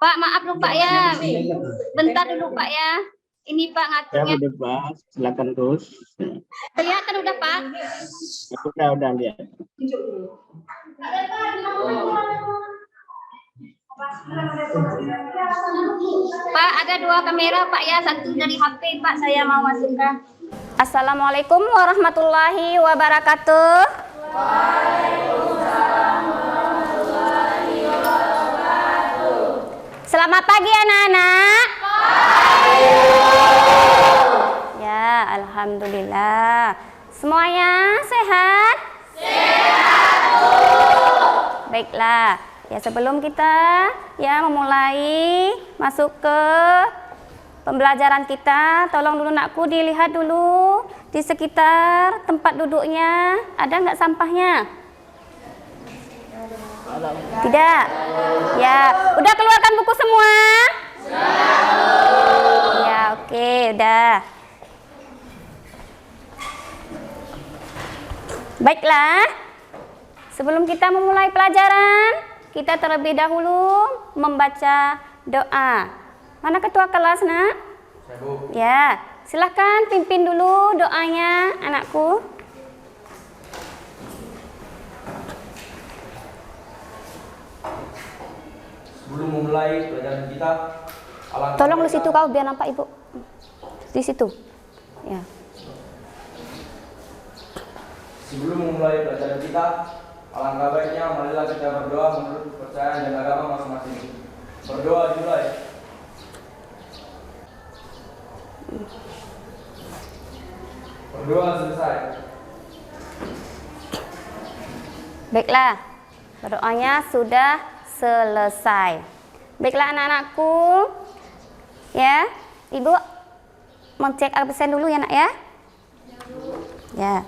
Pak, maaf dulu Pak ya. Bentar dulu Pak ya. Ini Pak Ya, ngaturnya. udah Pak, silakan terus. Kelihatan udah Pak? Udah lihat. Pak, ada 2 kamera Pak ya, satu dari HP Pak, saya mau masukkan. Assalamualaikum warahmatullahi wabarakatuh. Waalaikumsalam warahmatullahi wabarakatuh. Selamat pagi anak-anak. Ya, alhamdulillah. Semuanya sehat? Sehat, Bu. Baiklah. Ya, sebelum kita memulai masuk ke pembelajaran kita, tolong dulu nakku dilihat dulu di sekitar tempat duduknya ada nggak sampahnya? Tidak. Ya, udah keluarkan buku semua? Ya, oke, udah. Baiklah. Sebelum kita memulai pelajaran, kita terlebih dahulu membaca doa. Mana ketua kelas, Nak? Ya, silahkan pimpin dulu doanya, anakku. Sebelum memulai pelajaran kita, Tolong di situ kau biar nampak Ibu. Di situ. Ya. Sebelum memulai pelajaran kita, alangkah baiknya marilah kita berdoa menurut kepercayaan dan agama masing-masing. Berdoa dimulai. Berdoa selesai. Baiklah, berdoanya sudah selesai. Baiklah anak-anakku, ya, Ibu mengcek absen dulu ya nak ya. Ya.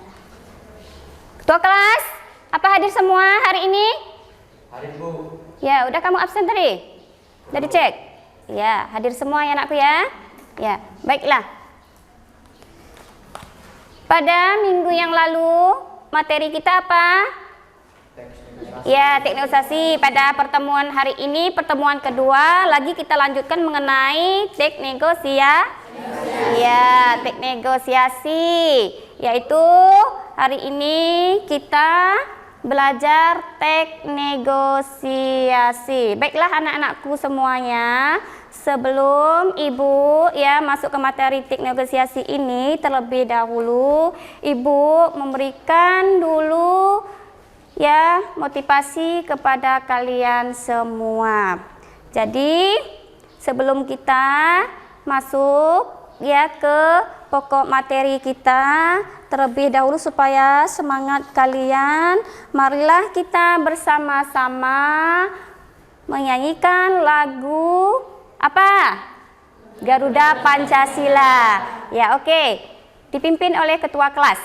Ketua kelas, apa hadir semua hari ini? Hadir, Bu. Ya, udah kamu absen tadi? Udah dicek? Ya, hadir semua ya anakku ya. Ya, baiklah. Pada minggu yang lalu, materi kita apa? Ya, teknisasi. Pada pertemuan hari ini, pertemuan kedua, lagi kita lanjutkan mengenai tek negosiasi. Ya, tek negosiasi. Yaitu hari ini kita belajar tek negosiasi. Baiklah anak-anakku semuanya, sebelum Ibu masuk ke materi tek negosiasi ini, terlebih dahulu Ibu memberikan dulu motivasi kepada kalian semua. Jadi sebelum kita masuk ke pokok materi kita, terlebih dahulu supaya semangat kalian, marilah kita bersama-sama menyanyikan lagu apa? Garuda Pancasila. Ya, oke. Dipimpin oleh ketua kelas.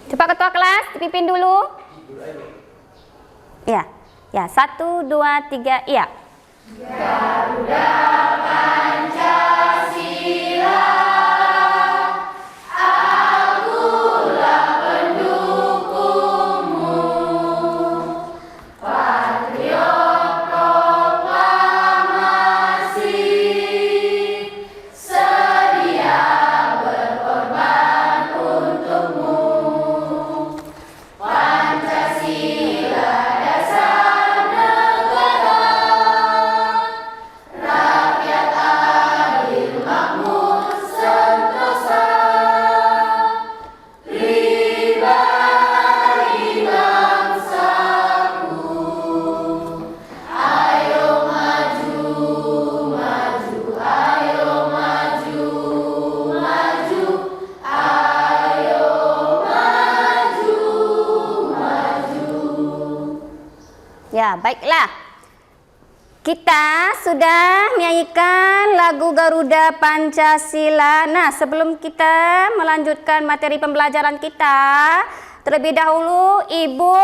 Coba ketua kelas dipimpin dulu. Ya. Ya, 1, 2, 3, iya. Garuda Pancasila, akulah pendukungmu, patriot proklamasi, sedia berkorban untukmu. Pancasila dasar negara, rakyat adil makmur sentosa, pribadi bangsaku. Ayo maju, maju, ayo maju, maju, ayo maju, maju. Ya, baiklah. Kita sudah menyanyikan lagu Garuda Pancasila. Nah, sebelum kita melanjutkan materi pembelajaran kita, terlebih dahulu Ibu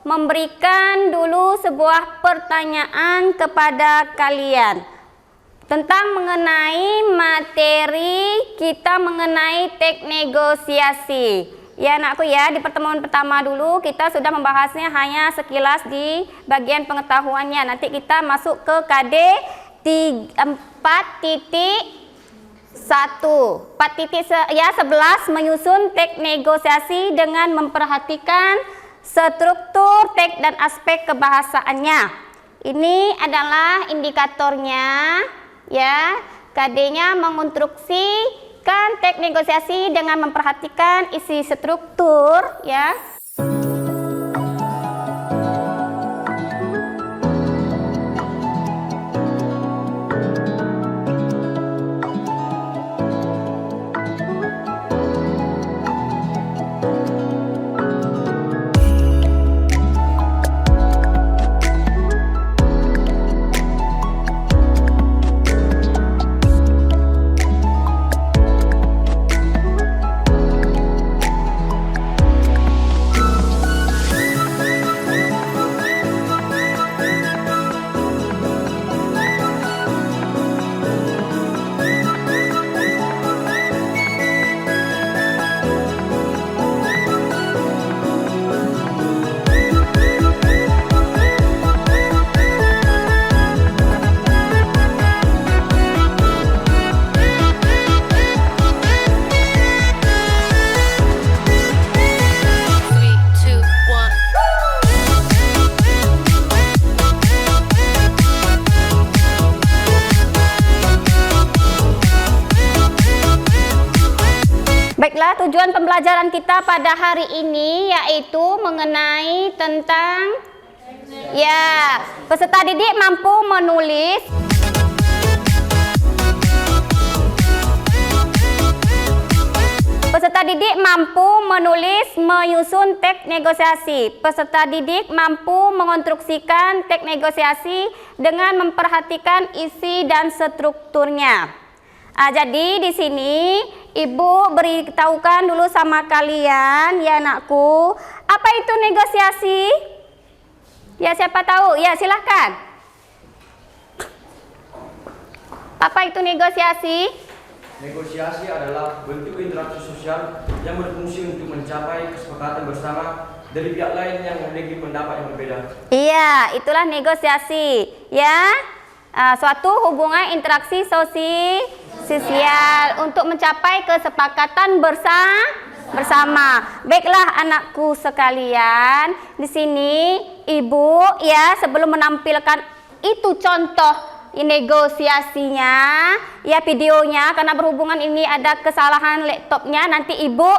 memberikan dulu sebuah pertanyaan kepada kalian tentang mengenai materi kita mengenai tek negosiasi. Ya anakku ya, di pertemuan pertama dulu kita sudah membahasnya hanya sekilas di bagian pengetahuannya. Nanti kita masuk ke KD 4.11 menyusun teks negosiasi dengan memperhatikan struktur teks dan aspek kebahasaannya. Ini adalah indikatornya ya. KD-nya mengonstruksikan teks negosiasi dengan memperhatikan isi struktur ya. Baiklah, tujuan pembelajaran kita pada hari ini yaitu mengenai tentang ya, peserta didik mampu menulis menyusun teks negosiasi. Peserta didik mampu mengonstruksikan teks negosiasi dengan memperhatikan isi dan strukturnya. Jadi di sini Ibu beritahukan dulu sama kalian ya anakku, apa itu negosiasi? Ya siapa tahu? Ya silahkan. Apa itu negosiasi? Negosiasi adalah bentuk interaksi sosial yang berfungsi untuk mencapai kesepakatan bersama dari pihak lain yang memiliki pendapat yang berbeda. Iya, itulah negosiasi. Ya, suatu hubungan interaksi sosial untuk mencapai kesepakatan bersama. Baiklah anakku sekalian, di sini Ibu ya sebelum menampilkan itu contoh negosiasinya ya videonya, karena berhubungan ini ada kesalahan laptopnya, nanti Ibu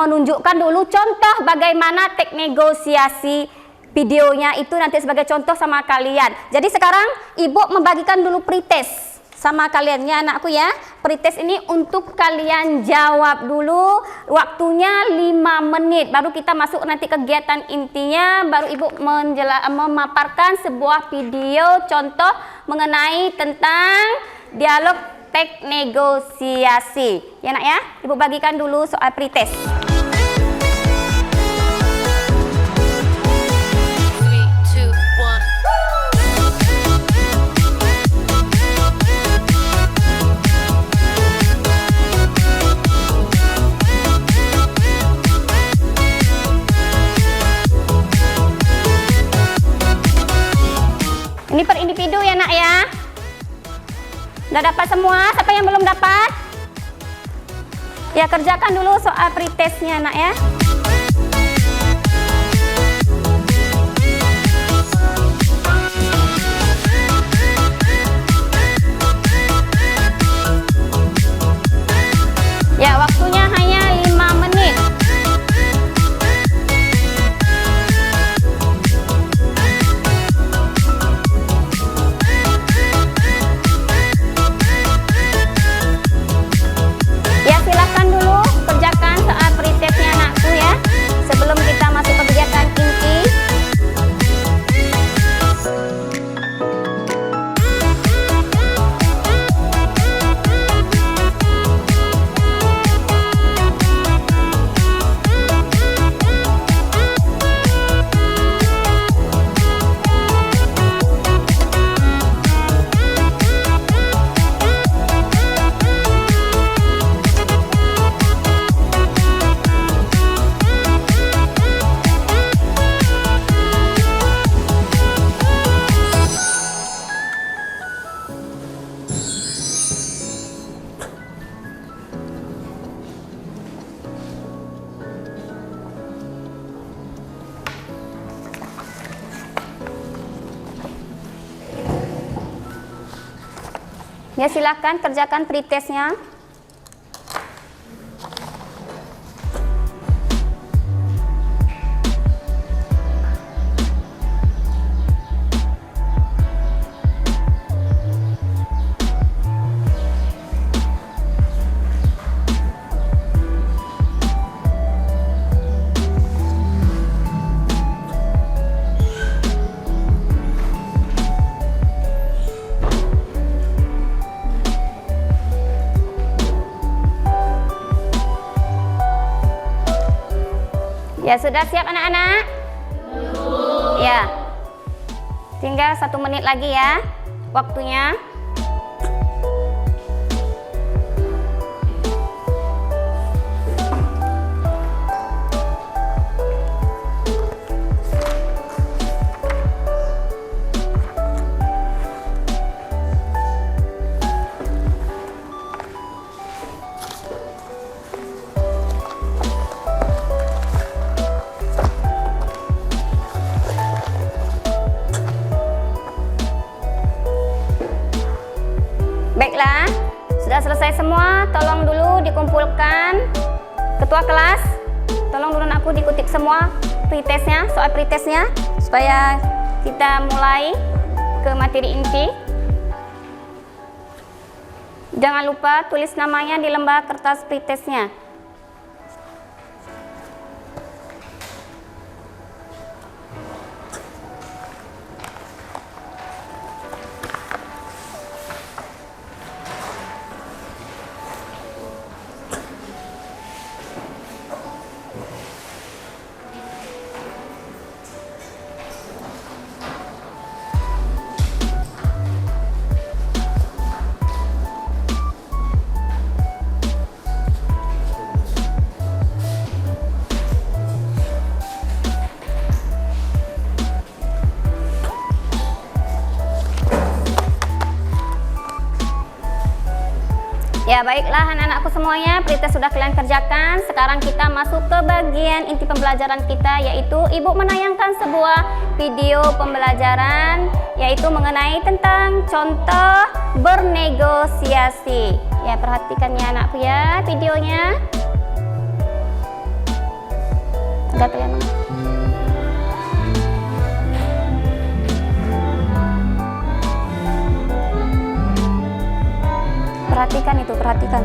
menunjukkan dulu contoh bagaimana teks negosiasi videonya itu nanti sebagai contoh sama kalian. Jadi sekarang Ibu membagikan dulu pretest sama kalian ya anakku ya. Pretest ini untuk kalian jawab dulu, waktunya 5 menit. Baru kita masuk nanti kegiatan intinya, baru Ibu memaparkan sebuah video contoh mengenai tentang dialog teks negosiasi. Ya nak ya, Ibu bagikan dulu soal pretest. Ini per individu ya nak ya. Udah dapat semua? Siapa yang belum dapat? Ya kerjakan dulu soal pretestnya nak ya. Ya waktunya hanya 5 menit. Ya silakan dulu kerjakan soal pretestnya anakku ya. Ya, silahkan kerjakan pretestnya. Ya, sudah siap anak-anak? Ya. Tinggal 1 menit lagi ya waktunya. Baiklah, sudah selesai semua. Tolong dulu dikumpulkan. Ketua kelas, tolong dulu aku dikutip semua pretestnya, soal pretestnya, supaya kita mulai ke materi inti. Jangan lupa tulis namanya di lembar kertas pretestnya. Ya, baiklah anak-anakku semuanya, pretest sudah kalian kerjakan. Sekarang kita masuk ke bagian inti pembelajaran kita, yaitu Ibu menayangkan sebuah video pembelajaran, yaitu mengenai tentang contoh bernegosiasi. Ya, perhatikan ya anakku ya videonya. Gatel ya, Mama. Perhatikan itu, perhatikan.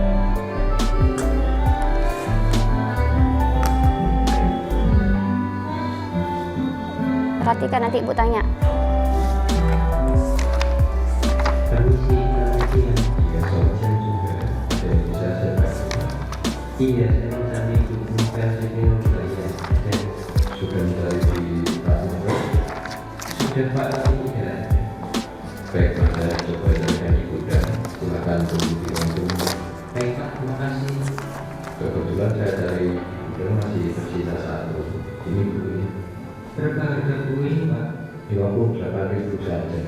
Perhatikan, nanti Ibu tanya. Iya, saya mencari komunikasi dengan klien dan sudah mencari di Pramuka. Sudah Pak ini ya. Baik, maka coba dengan Ibu dan silakan tunggu untuk. Baik Pak, terima kasih. Kebetulan saya dari Ibu masih tersisa 1. Ini Bu ini. Berapa harga Bu ini Pak? 58.000 saja.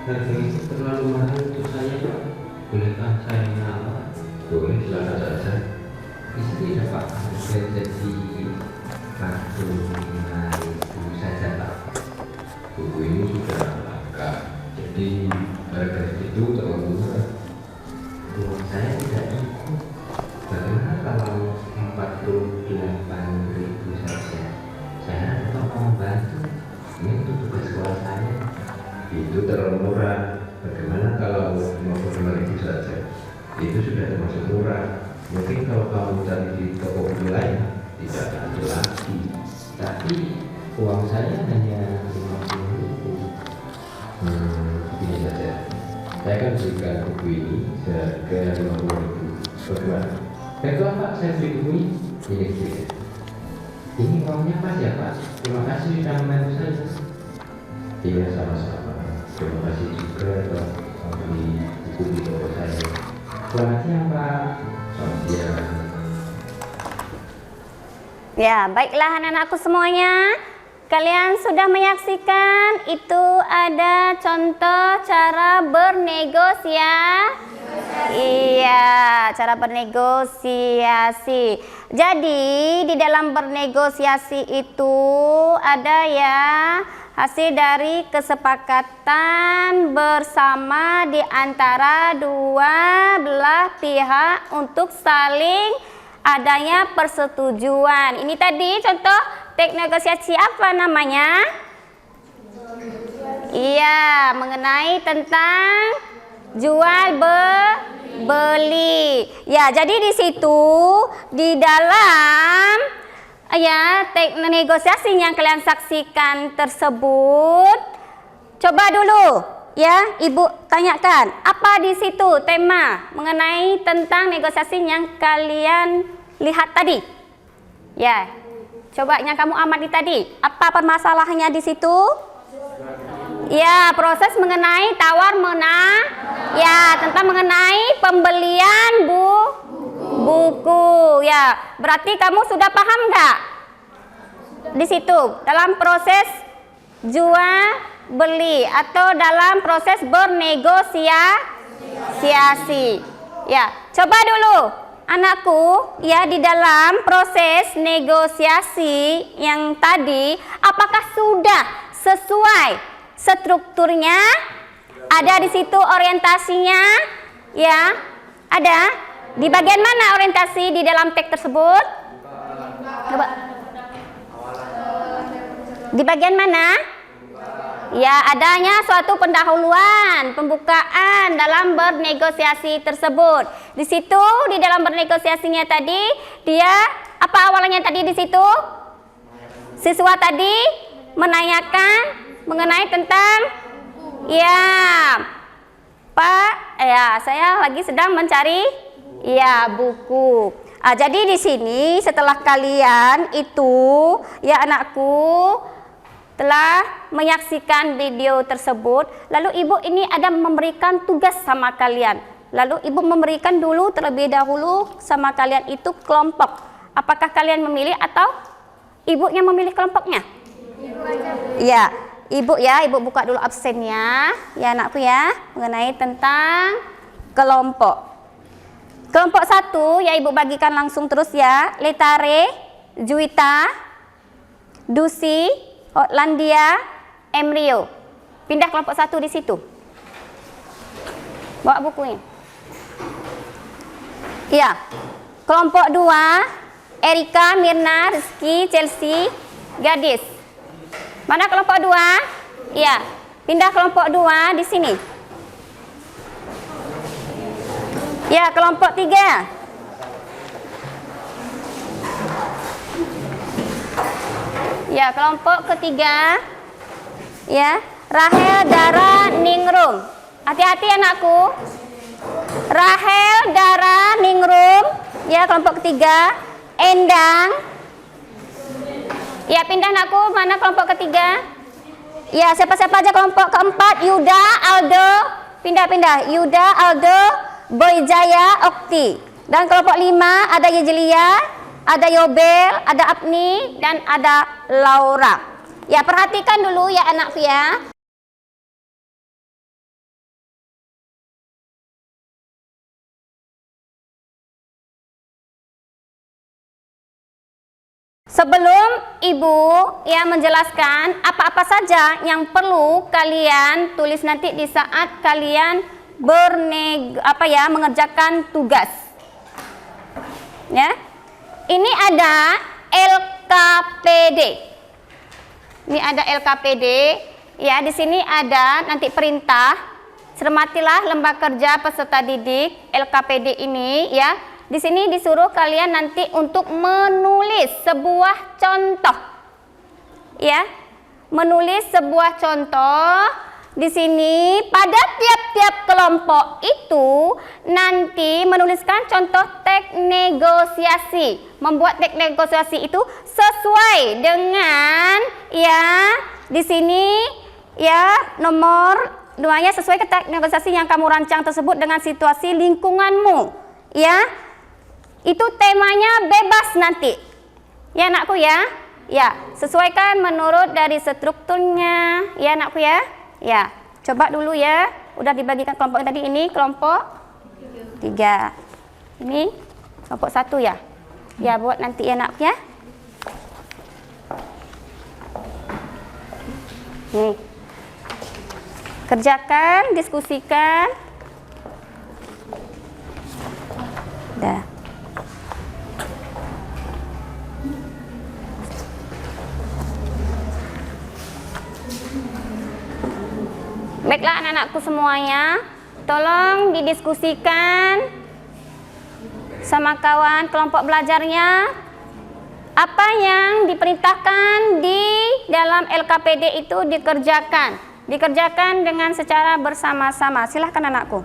Harga itu terlalu mahal untuk saya Pak. Bolehkah saya menawar? Boleh, silakan saja. Istri dapat jadi kartu itu saja Pak. Buku ini sudah langka, jadi harga itu terlalu murah. Uang saya tidak cukup. Bagaimana kalau 48.000 saja? Saya tetap mau membantu. Ini untuk tugas sekolah saya. Itu terlalu murah. Bagaimana kalau 55.000 saja? Itu sudah termasuk murah. Mungkin kalau kamu cari di toko buku lain tidak ada lagi, tapi uang saya hanya 50.000. Begini saja, saya akan berikan buku ini seharga 50.000. Bagaimana? Baiklah Pak, saya beli buku ini. Ini uangnya pas ya Pak. Terima kasih sudah membantu saya. Iya, sama-sama. Terima kasih juga telah membeli buku di toko saya. Selamat siang Pak. Ya, baiklah anak-anakku semuanya. Kalian sudah menyaksikan itu ada contoh cara bernegosiasi. Iya, cara bernegosiasi. Jadi, di dalam bernegosiasi itu ada ya hasil dari kesepakatan bersama di antara dua belah pihak untuk saling adanya persetujuan. Ini tadi contoh teks negosiasi apa namanya? Iya, mengenai tentang jual beli. Ya, jadi di situ di dalam ya teks negosiasi yang kalian saksikan tersebut, coba dulu ya Ibu tanyakan apa di situ tema mengenai tentang negosiasi yang kalian lihat tadi. Ya, coba yang kamu amati tadi, apa permasalahannya di situ? Ya, proses mengenai tawar menang. Ya, tentang mengenai pembelian buku. Ya, berarti kamu sudah paham nggak? Di situ dalam proses jual beli atau dalam proses bernegosiasi. Ya, coba dulu anakku ya di dalam proses negosiasi yang tadi apakah sudah sesuai strukturnya? Ada di situ orientasinya? Ya, ada. Di bagian mana orientasi di dalam teks tersebut? Coba. Di bagian mana? Ya, adanya suatu pendahuluan, pembukaan dalam bernegosiasi tersebut. Di situ di dalam bernegosiasinya tadi, dia apa awalnya tadi di situ? Siswa tadi menanyakan mengenai tentang ya, Pak, ya saya lagi sedang mencari ya buku. Jadi di sini setelah kalian itu ya anakku telah menyaksikan video tersebut, lalu ibu ini ada memberikan tugas sama kalian. Lalu ibu memberikan dulu terlebih dahulu sama kalian itu kelompok. Apakah kalian memilih atau ibu yang memilih kelompoknya? Ya, ibu ya, ibu buka dulu absennya ya anakku ya, mengenai tentang kelompok. Kelompok 1 ya ibu bagikan langsung terus ya. Letare, Juwita, Dusi, Hotlandia, Emrio. Pindah kelompok 1 di situ. Bawa bukunya. Ya. Kelompok 2, Erika, Mirna, Rizky, Chelsea, Gadis. Mana kelompok 2? Ya. Pindah kelompok 2 di sini. Ya, kelompok 3. Ya, kelompok ketiga. Ya, Rahel, Dara, Ningrum. Hati-hati anakku. Rahel, Dara, Ningrum. Ya, kelompok ketiga. Endang. Ya, pindah anakku. Mana kelompok ketiga? Ya, siapa-siapa aja kelompok keempat? Yuda, Aldo. Pindah-pindah. Yuda, Aldo, Boyjaya, Okti. Dan kelompok 5 ada Yejelia, ada Yobel, ada Apni, dan ada Laura. Ya, perhatikan dulu ya anakku ya. Sebelum ibu ya menjelaskan apa-apa saja yang perlu kalian tulis nanti di saat kalian mengerjakan tugas. Ya. Ini ada LKPD. Ini ada LKPD. Ya, di sini ada nanti perintah. Cermatilah lembaga kerja peserta didik LKPD ini ya. Di sini disuruh kalian nanti untuk menulis sebuah contoh. Ya. Menulis sebuah contoh. Di sini pada tiap-tiap kelompok itu nanti menuliskan contoh teks negosiasi. Membuat teks negosiasi itu sesuai dengan ya di sini ya nomor 2-nya sesuai ke teks negosiasi yang kamu rancang tersebut dengan situasi lingkunganmu. Ya. Itu temanya bebas nanti. Ya anakku ya. Ya, sesuaikan menurut dari strukturnya. Ya anakku ya. Ya, coba dulu ya. Udah dibagikan kelompok tadi, ini kelompok 3. Ini kelompok 1 ya. Ya, buat nanti ya nak ya. Nih. Kerjakan, diskusikan. Dah. Baiklah anak-anakku semuanya, tolong didiskusikan sama kawan kelompok belajarnya apa yang diperintahkan di dalam LKPD itu dikerjakan dengan secara bersama-sama. Silahkan anakku.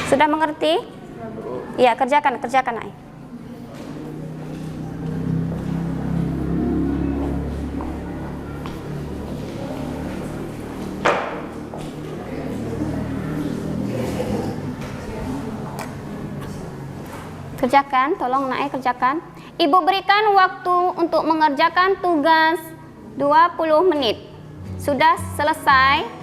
Sudah mengerti? Ya, kerjakan Nak. Kerjakan, tolong Nak kerjakan. Ibu berikan waktu untuk mengerjakan tugas 20 menit. Sudah selesai?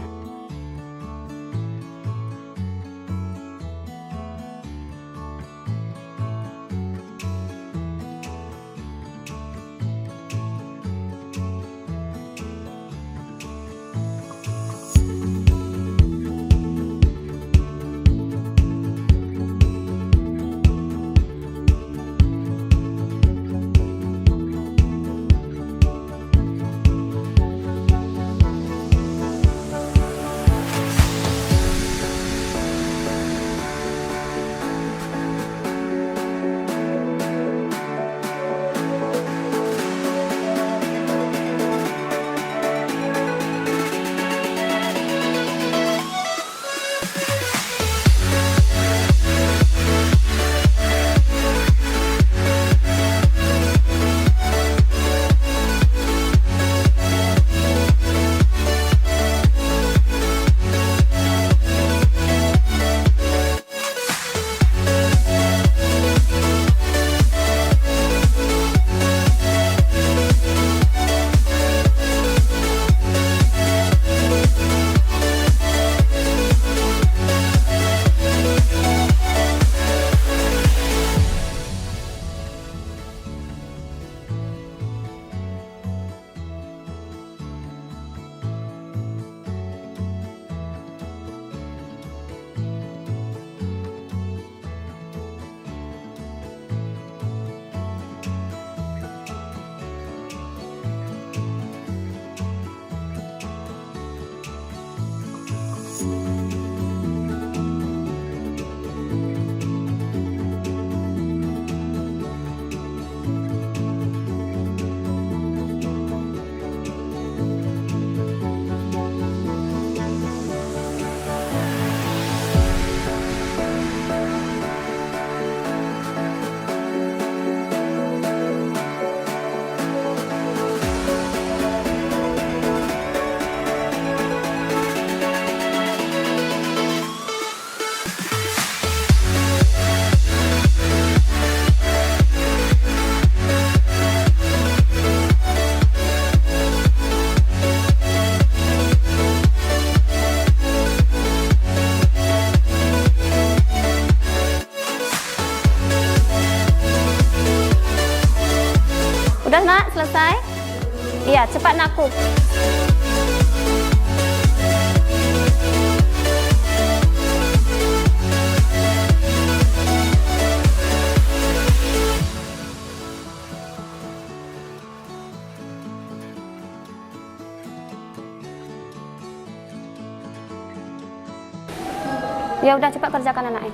Sudah Nak, selesai? Iya, cepat Nakku. Ya udah, cepat kerjakan anaknya.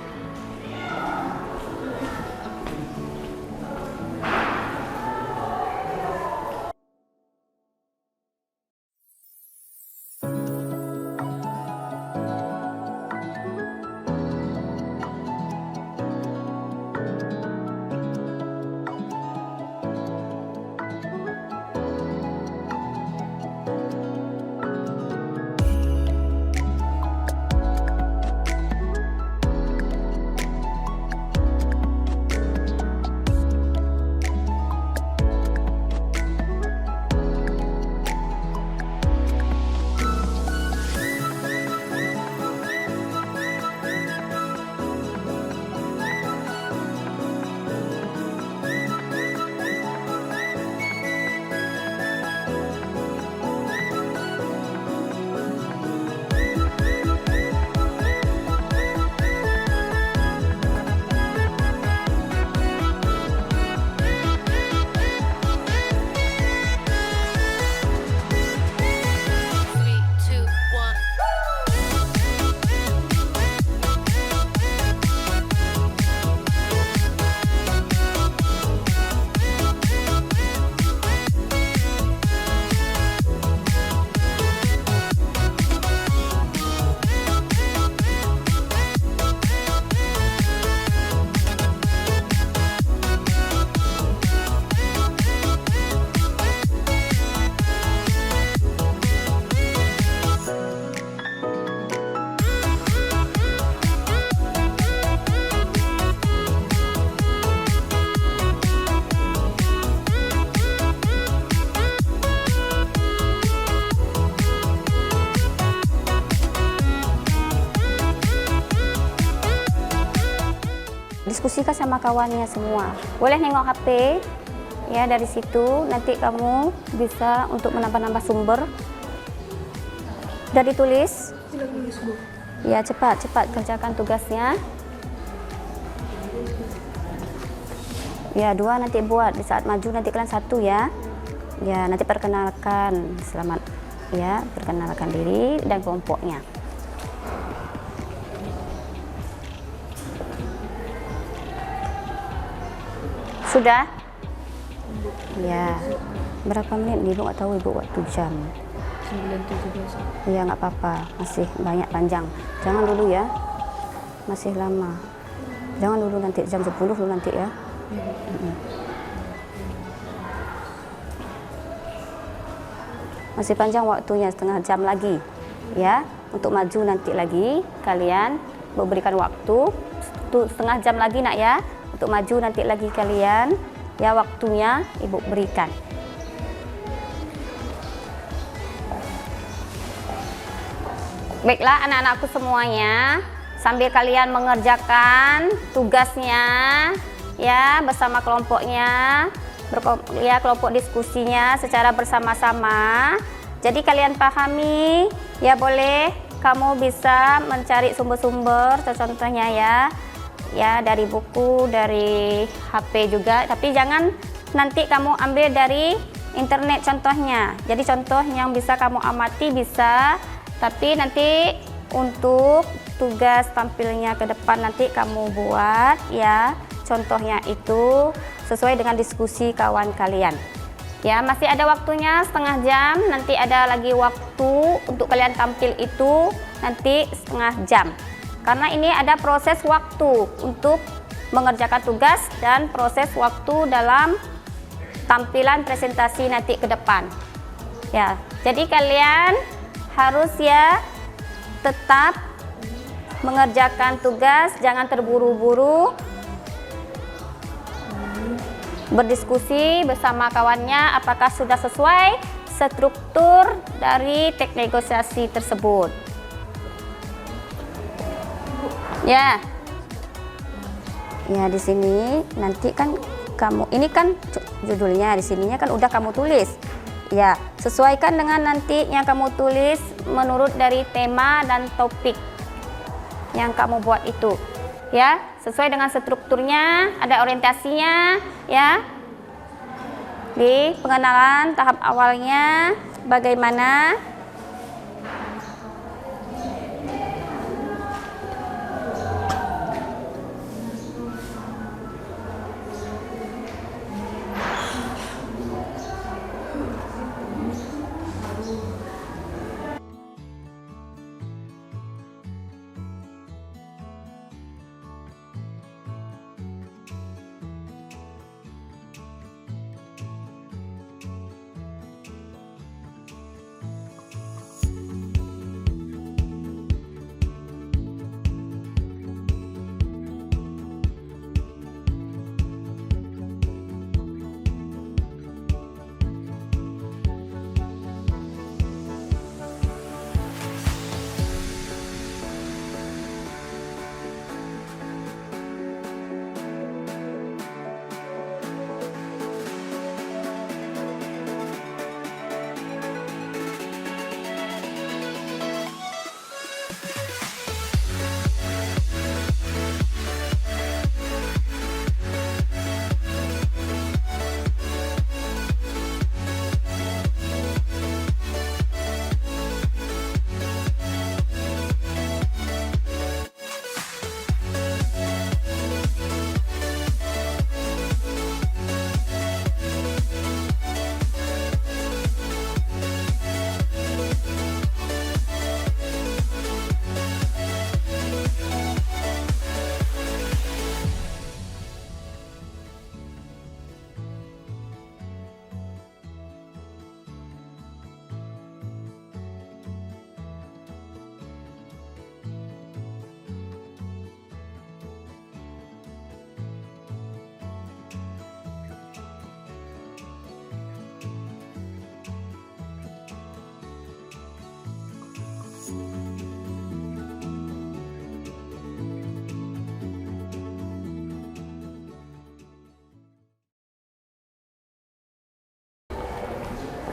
diskusikan sama kawannya semua. Boleh nengok HP, ya dari situ nanti kamu bisa untuk menambah-nambah sumber. Udah ditulis? Ya, cepat kerjakan tugasnya. Ya, 2 nanti buat, di saat maju nanti kalian 1 ya. Ya, nanti perkenalkan, selamat ya, perkenalkan diri dan kelompoknya. Sudah? Ya. Berapa menit nih? Ibu nggak tahu Ibu waktu jam. 9:17. Iya, nggak apa-apa. Masih banyak panjang. Jangan dulu ya. Masih lama. Jangan dulu, nanti jam 10 dulu nanti ya. Masih panjang waktunya, setengah jam lagi. Ya, untuk maju nanti lagi kalian berikan waktu setengah jam lagi nak ya. Untuk maju nanti lagi kalian ya, waktunya Ibu berikan. Baiklah anak-anakku semuanya, sambil kalian mengerjakan tugasnya ya bersama kelompoknya, ya kelompok diskusinya secara bersama-sama. Jadi kalian pahami ya, boleh kamu bisa mencari sumber-sumber contohnya ya dari buku, dari HP juga, tapi jangan nanti kamu ambil dari internet contohnya. Jadi contoh yang bisa kamu amati bisa, tapi nanti untuk tugas tampilnya ke depan nanti kamu buat ya contohnya itu sesuai dengan diskusi kawan kalian. Ya, masih ada waktunya setengah jam, nanti ada lagi waktu untuk kalian tampil itu nanti setengah jam. Karena ini ada proses waktu untuk mengerjakan tugas dan proses waktu dalam tampilan presentasi nanti ke depan. Ya, jadi kalian harus ya tetap mengerjakan tugas, jangan terburu-buru. Berdiskusi bersama kawannya apakah sudah sesuai struktur dari teks negosiasi tersebut. Ya. Ya, di sini nanti kan kamu, ini kan judulnya, di sininya kan udah kamu tulis. Ya, sesuaikan dengan nanti yang kamu tulis menurut dari tema dan topik yang kamu buat itu. Ya, sesuai dengan strukturnya, ada orientasinya ya. Di pengenalan tahap awalnya bagaimana?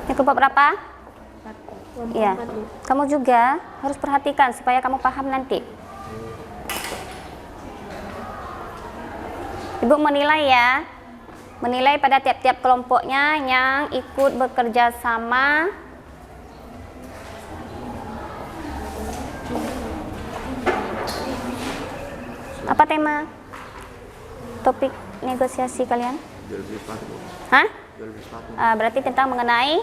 Yang kelompok berapa? Iya. Kamu juga harus perhatikan supaya kamu paham nanti. Ibu menilai ya. Menilai pada tiap-tiap kelompoknya yang ikut bekerja sama. Apa tema topik negosiasi kalian? Jual beli sepatu. Hah? Jual beli sepatu. Berarti tentang mengenai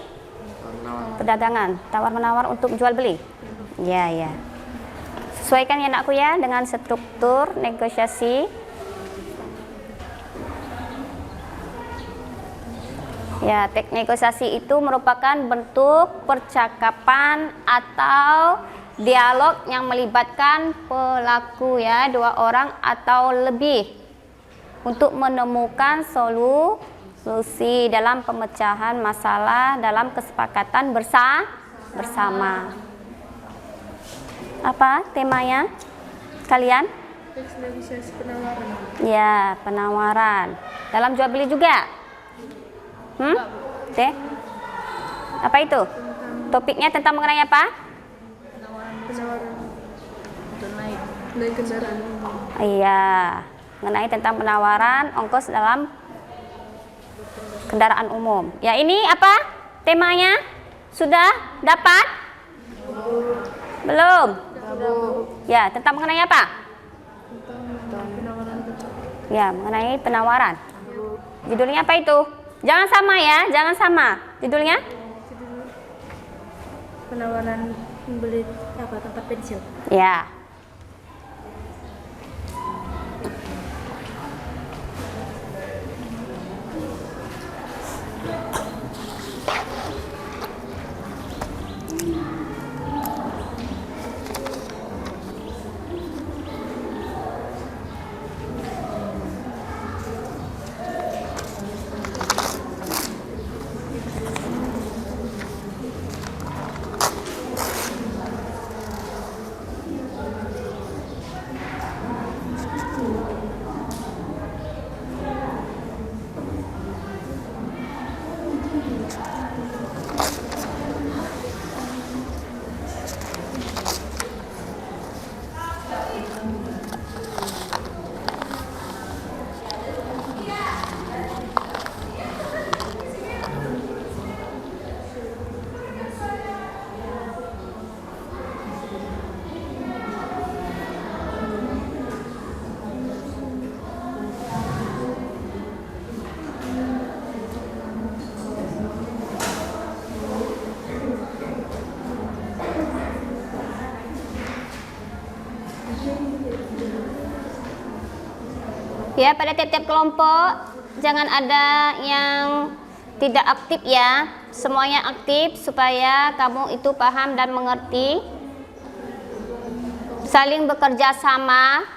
Menawar. perdagangan, tawar-menawar untuk jual beli. Ya, ya. Sesuaikan ya anakku ya dengan struktur negosiasi. Ya, teks negosiasi itu merupakan bentuk percakapan atau dialog yang melibatkan pelaku ya, 2 orang atau lebih untuk menemukan solusi dalam pemecahan masalah dalam kesepakatan bersama. Apa temanya kalian? Teks negosiasi penawaran. Ya, penawaran. Dalam jual beli juga? Teh? Apa itu? Topiknya tentang mengenai apa? Penawaran untuk naik kendaraan. Iya, mengenai tentang penawaran ongkos dalam kendaraan umum. Ya, ini apa temanya? Sudah dapat? Belum? Ya, tentang mengenai apa? Ya, mengenai penawaran. Judulnya apa itu? Jangan sama ya, jangan sama. Judulnya? Penawaran membeli tempat pensil. Ya. Ya, pada tiap-tiap kelompok jangan ada yang tidak aktif ya. Semuanya aktif supaya kamu itu paham dan mengerti. Saling bekerja sama.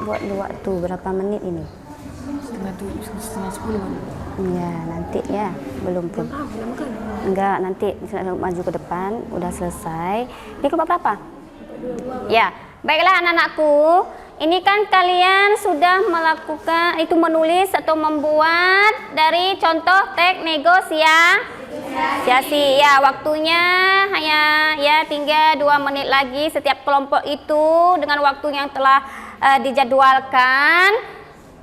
Ibu buat dulu waktu berapa menit ini? Setengah 10. Ya, nanti ya. Belum pun. Enggak, nanti maju ke depan, udah selesai. Ini kelompok berapa? Ya, baiklah anak-anakku. Ini kan kalian sudah melakukan itu menulis atau membuat dari contoh teks negosiasi. Ya, waktunya hanya ya tinggal 2 menit lagi setiap kelompok itu dengan waktu yang telah dijadwalkan.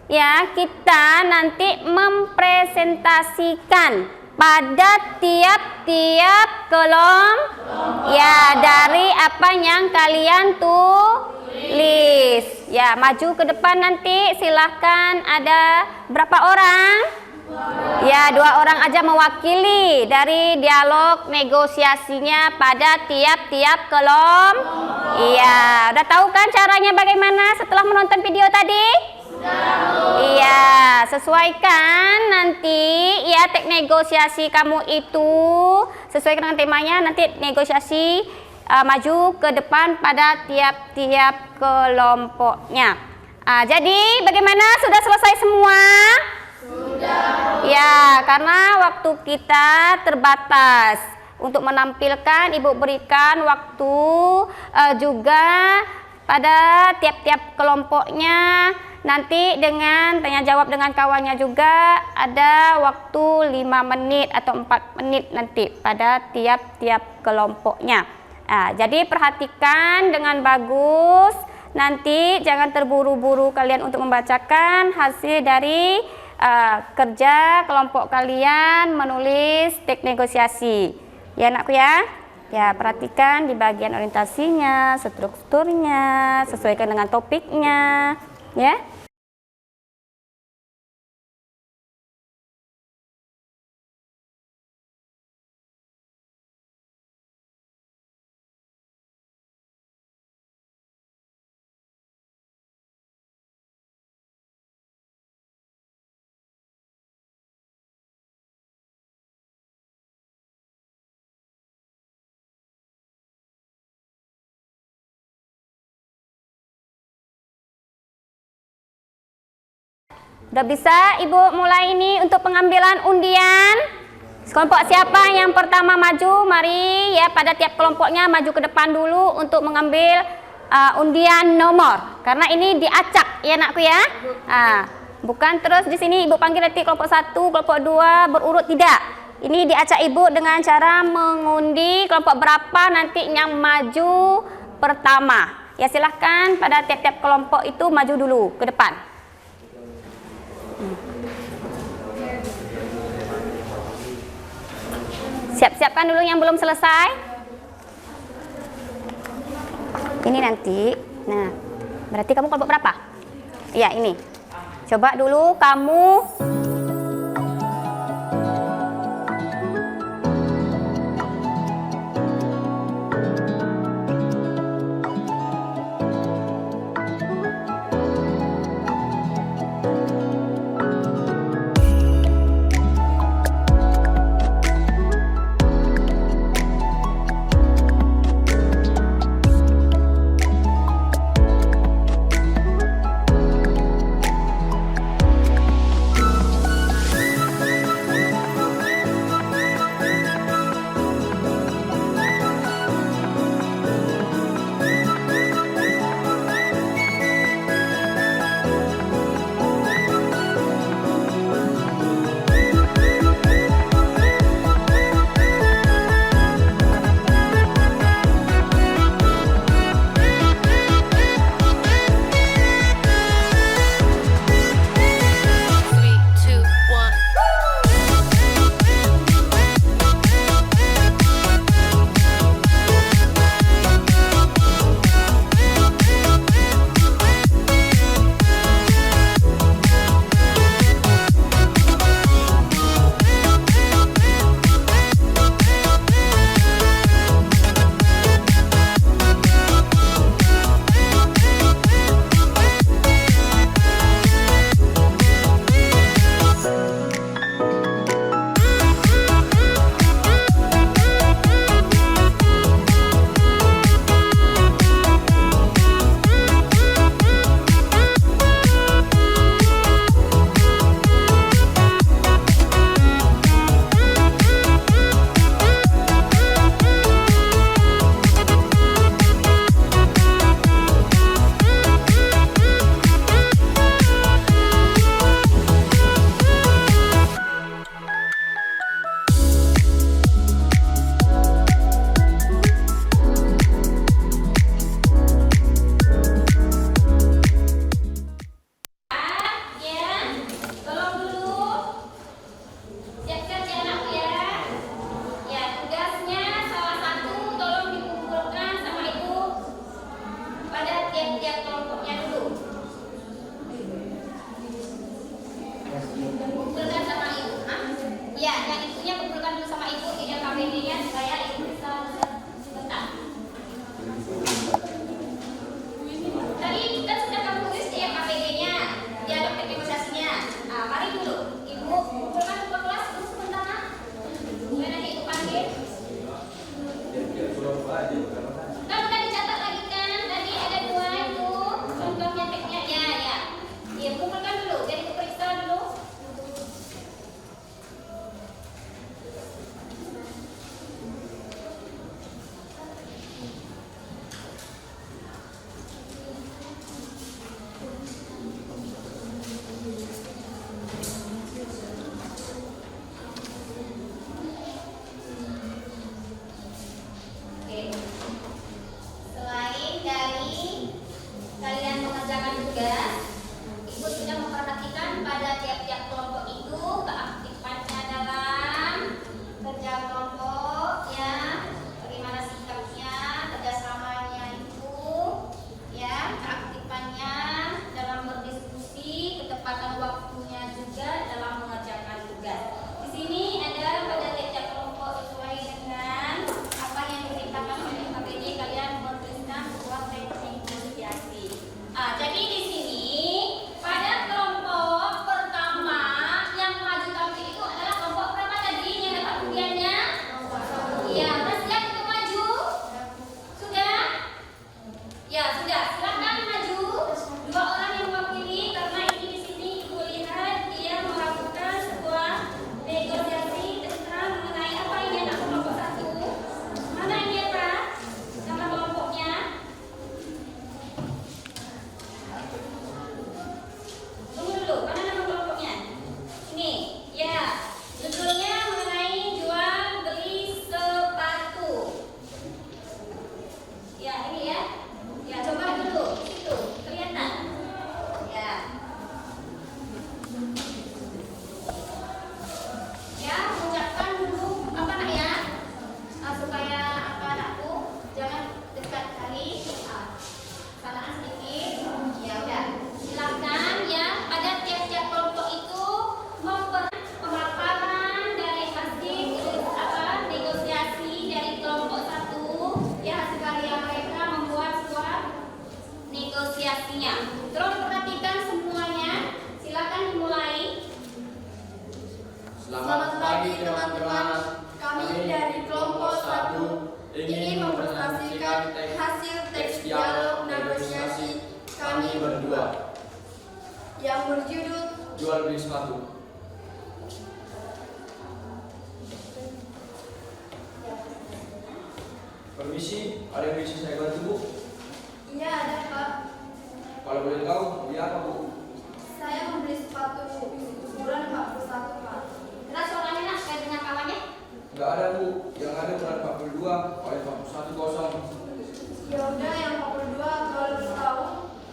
Ya, kita nanti mempresentasikan pada tiap-tiap kelompok ya dari apa yang kalian tulis. Ya, maju ke depan nanti silahkan. Ada berapa orang? Ya, 2 orang aja mewakili dari dialog negosiasinya pada tiap-tiap kelompok. Iya, udah tahu kan caranya bagaimana setelah menonton video tadi? Iya, sesuaikan nanti ya teks negosiasi kamu itu sesuai dengan temanya. Nanti negosiasi maju ke depan pada tiap-tiap kelompoknya. Jadi bagaimana, sudah selesai semua? Sudah. Ya, karena waktu kita terbatas. Untuk menampilkan Ibu berikan waktu juga pada tiap-tiap kelompoknya. Nanti dengan tanya jawab dengan kawannya juga ada waktu 5 menit atau 4 menit nanti pada tiap-tiap kelompoknya. Jadi perhatikan dengan bagus. Nanti jangan terburu-buru kalian untuk membacakan hasil dari kerja kelompok kalian menulis teks negosiasi. Ya anakku ya. Ya, perhatikan di bagian orientasinya, strukturnya, sesuaikan dengan topiknya, ya. Udah bisa Ibu mulai ini untuk pengambilan undian. Kelompok siapa yang pertama maju? Mari ya, pada tiap kelompoknya maju ke depan dulu untuk mengambil undian nomor. Karena ini diacak ya anakku ya. Bukan terus di sini Ibu panggil nanti kelompok 1, kelompok 2 berurut, tidak. Ini diacak Ibu dengan cara mengundi kelompok berapa nanti yang maju pertama. Ya silahkan pada tiap-tiap kelompok itu maju dulu ke depan. Siap-siapkan dulu yang belum selesai. Ini nanti. Nah, berarti kamu kelompok berapa? Iya, ini. Coba dulu kamu. yang berjudul Jual beli sepatu. Permisi, ada yang bisa saya bantu, Bu? Iya ada Pak. Kalau boleh tahu, beli apa, Bu? Saya membeli sepatu ukuran 41 Pak. Terus orangnya nak kayak dengan kawannya? Nggak ada, Bu. Yang ada ukuran 42, oleh 41 kosong. Ya udah yang 42 kalau boleh tahu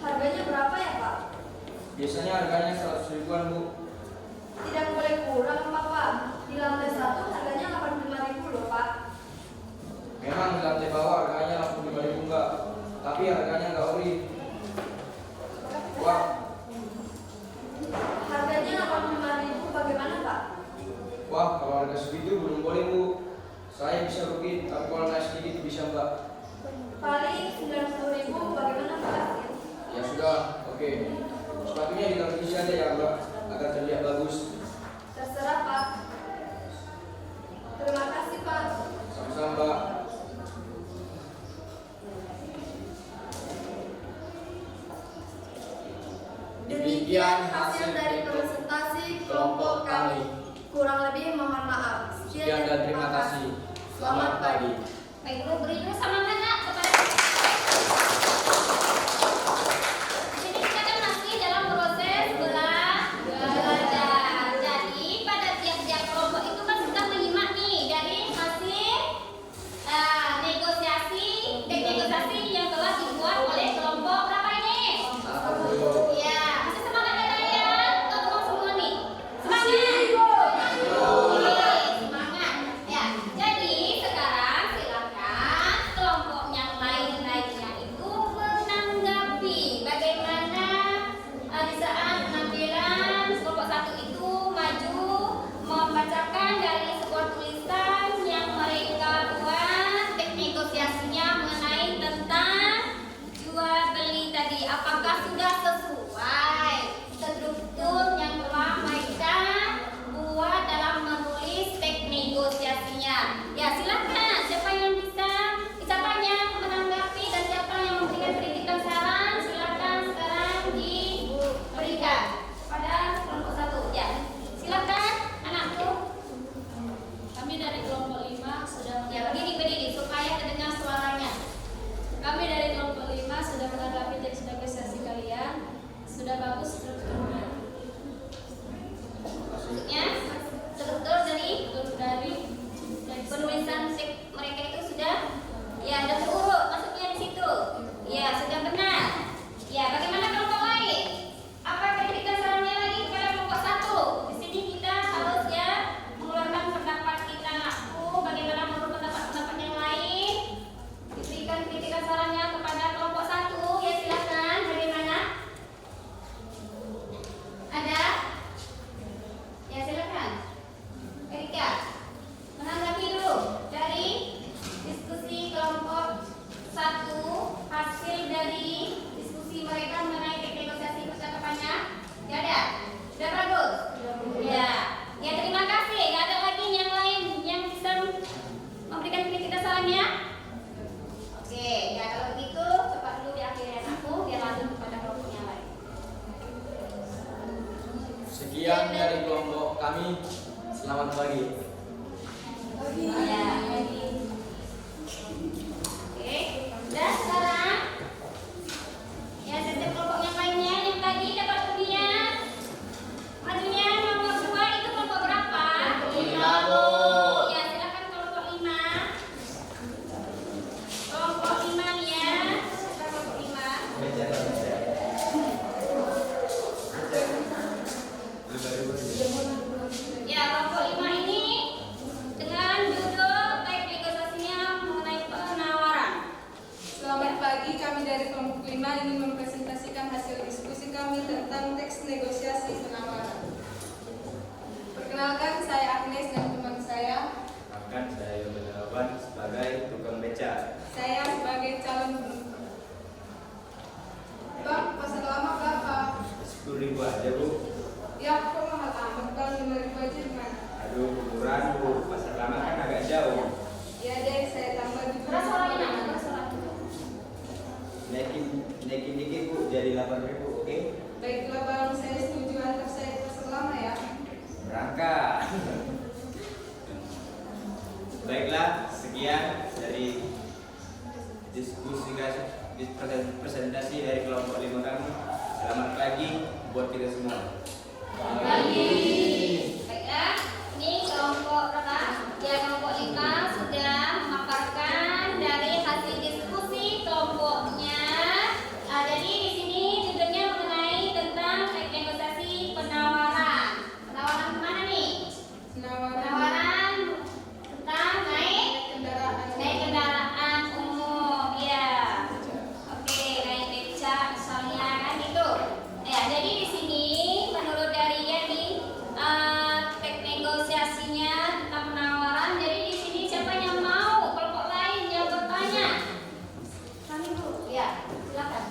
harganya berapa ya Pak? Biasanya harganya 100 ribuan, Bu. Tidak boleh kurang Pak. Di lantai 1 harganya 85.000 loh Pak. Memang di lantai bawah harganya 85.000 enggak, tapi harganya nggak ori. Wah, Harganya 85.000 bagaimana Pak? wah, kalau harga segitu belum boleh, Bu. Saya bisa rugi, tapi kalau naik sedikit bisa, Mbak. Paling 90.000 bagaimana Pak? Ya sudah, oke. Sepatunya ditaruh di sini aja ya, Mbak, agar terlihat bagus. Terserah Pak. Terima kasih Pak. Sama-sama, Mbak. Demikian hasil dari presentasi kelompok kami. Kurang lebih mohon maaf. Sekian dan terima kasih. Selamat pagi. Baik, Bu, beri dulu semangat nak kepada di sini kita kan masih dalam proses belajar. Jadi pada tiap-tiap kelompok itu kan sudah menyimak nih dari hasil negosiasi yang telah dibuat oleh kelompok berapa ini? Ya, masih semangat ya kalian? Teman semua nih. Semangat. Semangat. Ya, jadi sekarang silakan kelompok yang lainnya itu menanggapi bagaimana di saat penampilan kelompok 1 itu maju membacakan dari sebuah tulisan yang mereka buat teks negosiasinya mengenai tentang jual beli tadi. Apakah sudah sesuai struktur yang telah mereka buat dalam menulis teks negosiasinya? Ya silakan, siapa yang menanggapi dan siapa yang memberikan kritikan saran, silakan sekarang diberikan pada kelompok 1. Ya, silakan anakku. Kami dari kelompok 5 sudah Ya, berdiri supaya terdengar suaranya. Kami dari kelompok 5 sudah menanggapi teks negosiasi kalian. Sudah bagus strukturnya. Maksudnya struktur dari penulisan teks mereka itu sudah ya terurut, maksudnya di situ. Ya, sudah benar. Ya, bagaimana kelompok lain? Apa kritikan sarannya lagi kepada kelompok 1? Di sini kita harus ya mengeluarkan pendapat kita aku, bagaimana menurut pendapat yang lain. Diberikan kritikan sarannya kepada kelompok 1. Ya, silakan. Bagaimana? Ada? Ya, silakan. Erika, menanggapi dulu dari diskusi kelompok 1, hasil dari diskusi mereka mengenai teks negosiasi percakapannya. Ya ada? Sudah bagus? Ya. Ya, terima kasih. Gak ada lagi yang lain yang bisa memberikan kritikan sarannya? Oke, ya kalau begitu cepat dulu diakhiri anakku biar lanjut kepada kelompok yang lain. Sekian dari kelompok kami. Selamat pagi. Ya. Oke, dan sekarang ya setiap kelompok yang lainnya yang tadi dapat undian. Majunya nomor 2 itu kelompok berapa? 5, Bu. Ya, silakan kelompok 5. Kelompok 5 nih ya. Silakan kelompok 5. Ya, kelompok 5 ini dengan judul teks negosiasinya mengenai penawaran. Selamat pagi, kami dari kelompok 5 ingin mempresentasikan hasil diskusi kami tentang teks negosiasi penawaran. Perkenalkan, saya Agnes dan teman saya. Akan saya berlawan sebagai tukang beca. Saya sebagai calon penumpang. Bang, pasar lama berapa? 10.000 aja, Bu. Ya, kok mahal amat bang, 5.000 aja gimana? Aduh, kuburan, Bu. Pasar lama kan agak jauh. Ya deh, saya tambah juga. Keras suaranya nak, keras suara. Naikin dikit, Bu. Jadi 8.000, oke? Baiklah bang, saya buat kita semua. Baiklah, ini kelompok berapa? Ya, kelompok 5 sudah memaparkan dari hasil diskusi kelompoknya. Jadi di sini judulnya mengenai tentang negosiasi penawaran. Penawaran kemana nih? Penawaran tentang naik kendaraan umum, ya. Oke, naik beca misalnya kan itu. Ya, jadi di sini menurut dari Yani teks negosiasinya tentang penawaran. Jadi di sini siapa yang mau? Kelompok lain yang bertanya? Kami Bu, ya, silakan.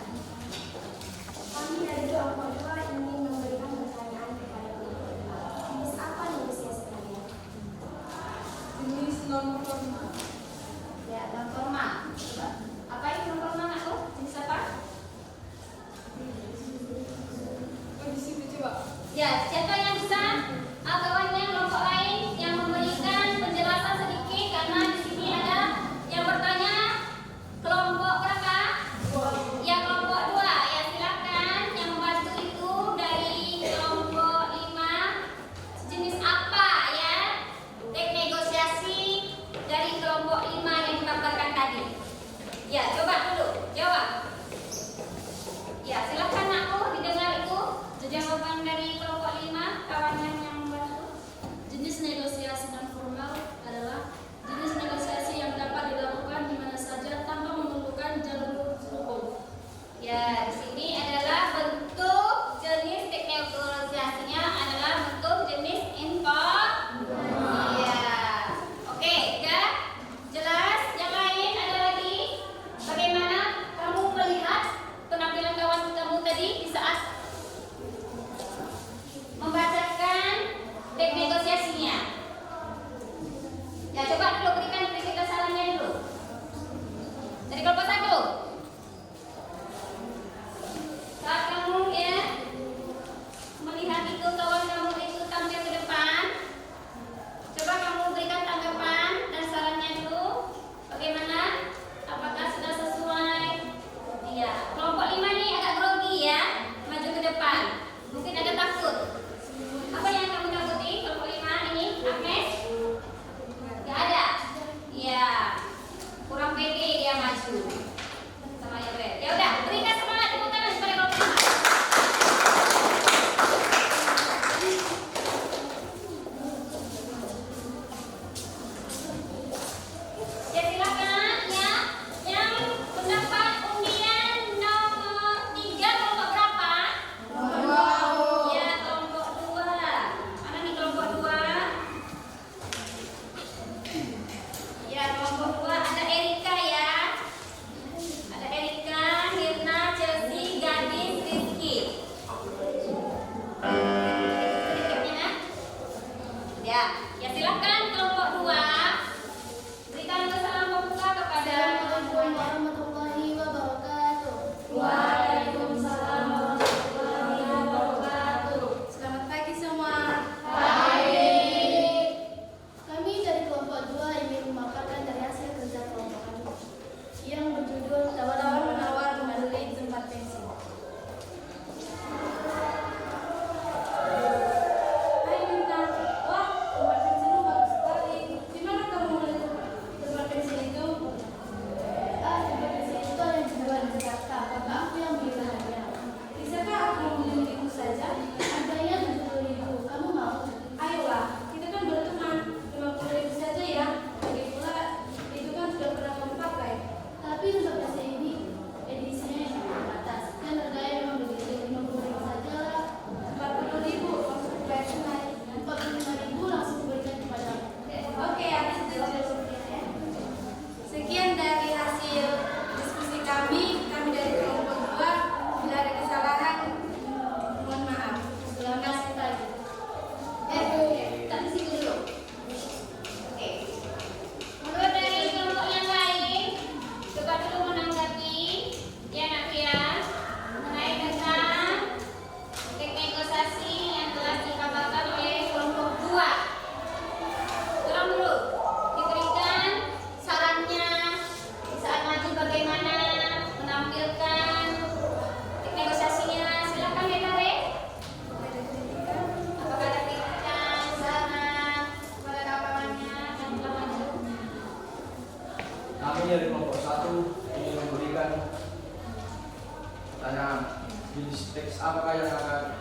Kami dari kelompok 2 ingin memberikan pertanyaan kepada Ibu. Jenis apa negosiasi kalian? Jenis non formal. Ya, non formal. Coba. Apa itu non formal aku? Jenis apa? Oh, di situ coba. Ya, siapa yang bisa? Kawannya kelompok lain yang memberikan penjelasan sedikit karena di sini ada yang bertanya kelompok berapa? Ya, kelompok 2. Ya, silakan yang membantu itu dari kelompok 5. Jenis apa ya? Teks negosiasi dari kelompok 5 yang dipaparkan tadi. Ya, coba dulu jawab. Ya, silakan aku didengar itu jawaban dari kelompok 5 kawannya yang membantu.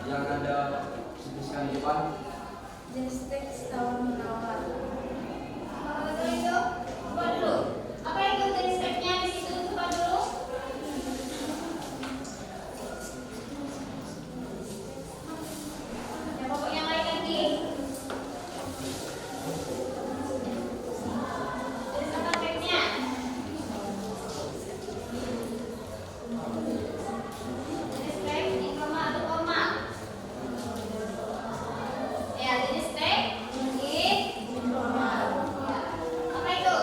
yang Anda tuliskan di depan? Jenis teks tawar menawar. Betul itu. Coba dulu. Apa itu jenis teksnya di situ? Coba dulu. Ya, pokok yang lain lagi. Jenis apa teksnya? Jenis teks di koma atau koma? Ya, jenis teks di koma. Ya. Apa itu?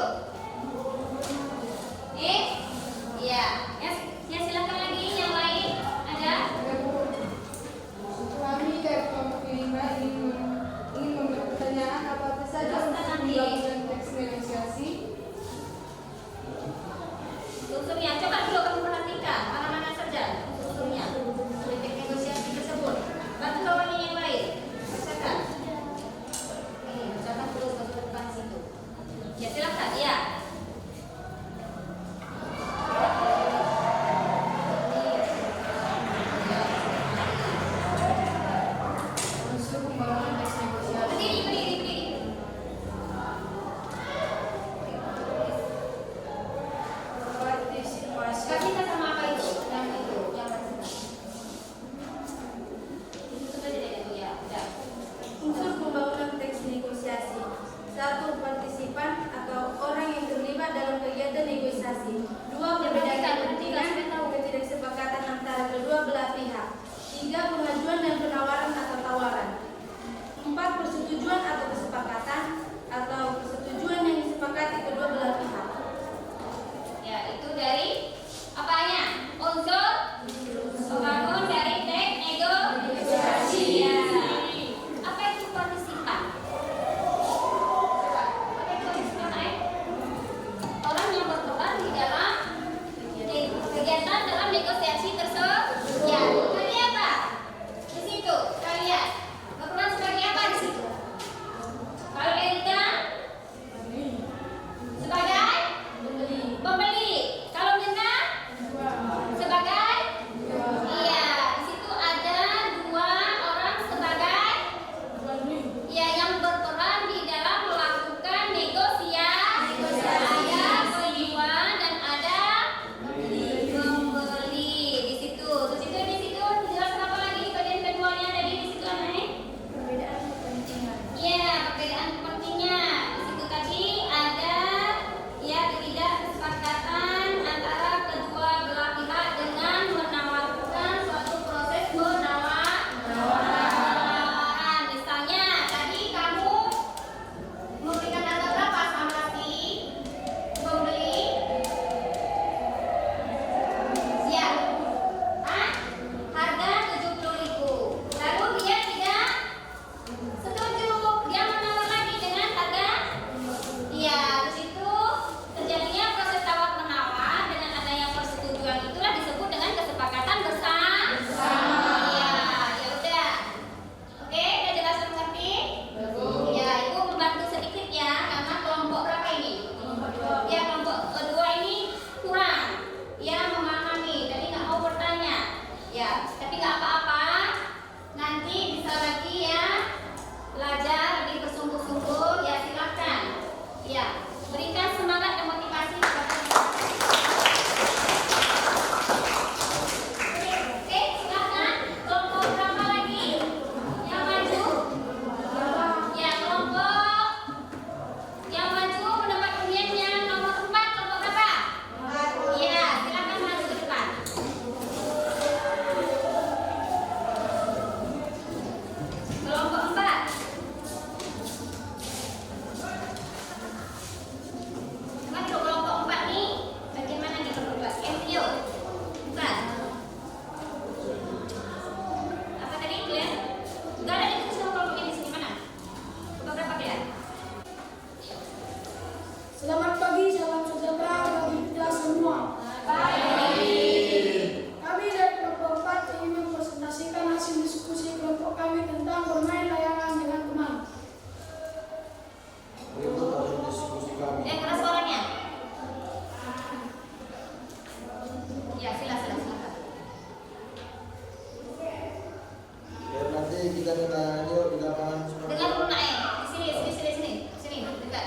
kita tangan yuk di lapangan semua. Dengar dulu naik. Sini, dekat.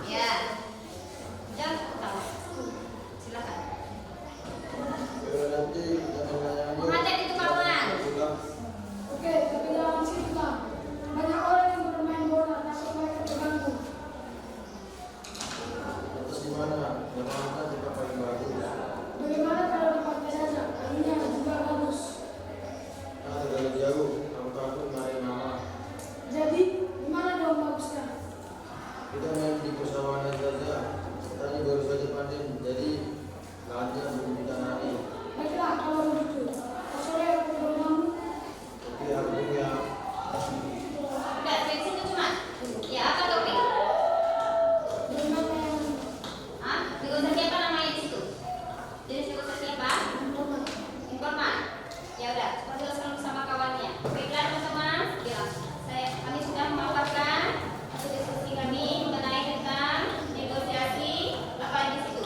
Ya. Jam tahu. Silakan. Nanti kita tangan yuk. Menghadap itu kawan. Oke, tapi dalam sini Bang, banyak orang yang bermain bola takut mereka terganggu. Terus di mana? Lapangan kita juga paling bagus. Bagaimana kalau dipakai saja? Akhirnya juga bagus. Nah, terlalu jauh. Aku takut mari mama. Jadi, gimana dong bagusnya? Kita main di persawahan saja. Tadi baru saja panen, jadi latihan belum kita nari. Baiklah kalau begitu. Sore aku bermamu. Tapi aku punya Enggak, dari situ cuma. Ya, apa topik? Bagaimana yang Hah? Negosiasi apa namanya di situ? Jenis negosiasi apa? Informal. Ya udah, perjelaskan bersama kawannya. Baiklah teman-teman, ya, kami sudah memaparkan hasil diskusi kami mengenai tentang negosiasi apa di situ.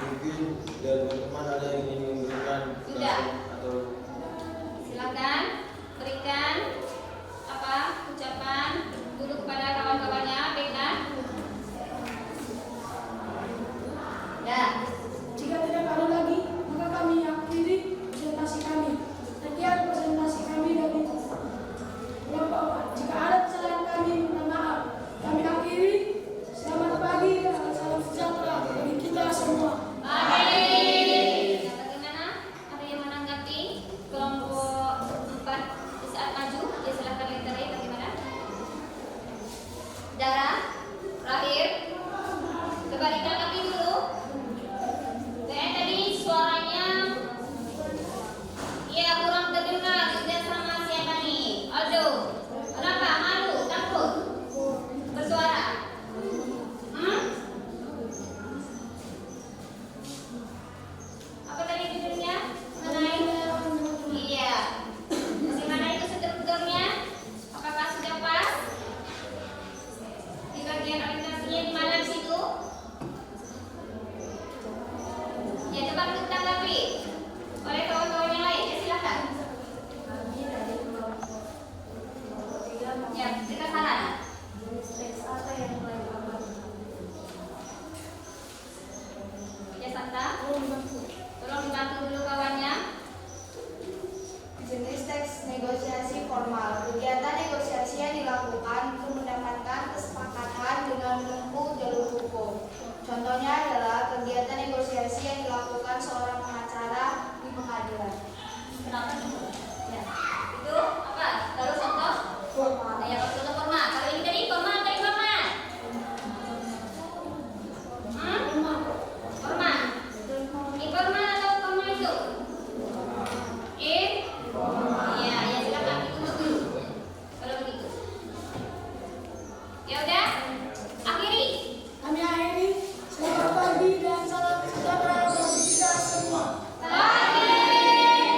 mungkin dari teman-teman ada yang ingin memberikan Sudah. atau Silakan berikan apa ucapan dulu kepada kawan-kawannya, baiklah. Ya. jika tidak ada lagi, maka kami akhiri presentasi kami. Sekian presentasi kami dari kelompok. Jika ada kesalahan kami, minta maaf. Kami akhiri. Selamat pagi dan salam sejahtera bagi kita semua. Baik. Nah, bagaimana? Ada yang menanggapi kelompok 4 di saat maju? Ya silakan literai bagaimana? Dara, terakhir. Coba ditanggapi dulu. Kayak tadi suaranya ya kurang terdengar. Tidak sama siapa nih? Aduh, kenapa? Malu? Takut? Bersuara? Apa tadi judulnya? Mengenai iya. Bagaimana itu strukturnya? Apakah sudah pas? Di bagian orientasinya di mana di situ? Ya coba ditanggapi oleh kawan-kawan yang lain. Ya silakan. Ya, kita saran. Ya Santa, tolong dibantu dulu kawannya. Jenis teks negosiasi formal. Kegiatan negosiasi yang dilakukan untuk mendapatkan kesepakatan dengan menempuh jalur hukum. Contohnya adalah kegiatan negosiasi yang dilakukan seorang pengacara di pengadilan. Kenapa itu? Ya. Itu apa? Lalu contoh? Formal. Nah, ya kalau contoh formal. Kalau ini tadi formal atau informal? Formal. Informal atau formal itu? Iya, ya silakan ditutup dulu. Kalau begitu. Ya udah. Akhiri. Kami akhiri. Selamat pagi dan salam sejahtera bagi kita semua. Bye.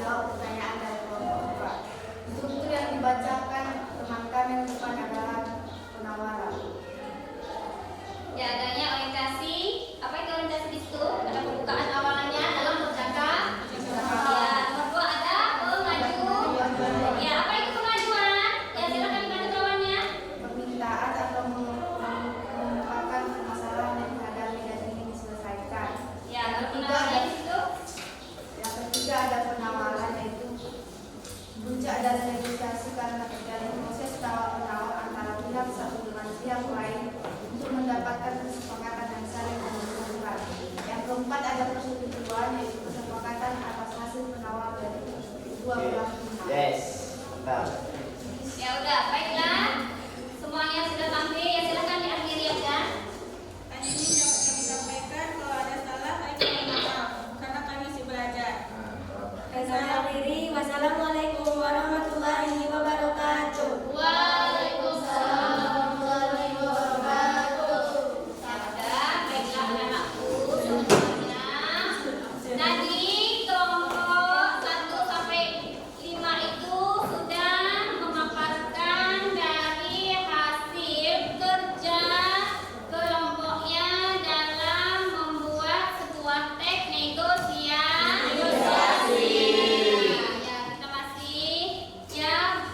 menjawab pertanyaan dari kelompok 2. Struktur yang dibacakan teman kami yang depan adalah penawaran. Ya, adanya orientasi. Apa itu orientasi di situ? Ada pembukaan awalannya dalam bercakap. Ya, nomor 2 ada pengajuan. Ya, apa itu pengajuan? Ya, silakan dibantu kawannya. Permintaan atau mengungkapkan permasalahan yang dihadapi dan ingin diselesaikan. Ya, kalau penawarannya di situ. Yang ketiga ada penawaran, yaitu puncak dan negosiasi karena terjadi proses tawar-menawar antara pihak satu dengan pihak lain untuk mendapatkan kesepakatan yang saling menguntungkan. Yang keempat ada persetujuan, yaitu kesepakatan atas hasil penawar dari kedua belah pihak. Yes, mantap. Ya udah, baiklah. Semuanya sudah tampil. Ya, silakan diakhiri aja. Hanya ini dapat kami sampaikan, kalau ada salah kami mohon maaf karena kami masih belajar. Saya akhiri. Wassalamualaikum warahmatullahi wabarakatuh. Waalaikumsalam warahmatullahi wabarakatuh. Ya udah, baiklah anak-anakku semuanya. Tadi kelompok 1 sampai 5 itu sudah memaparkan dari hasil kerja kelompoknya dalam membuat sebuah teks negosiasi. Ya, kita masih ya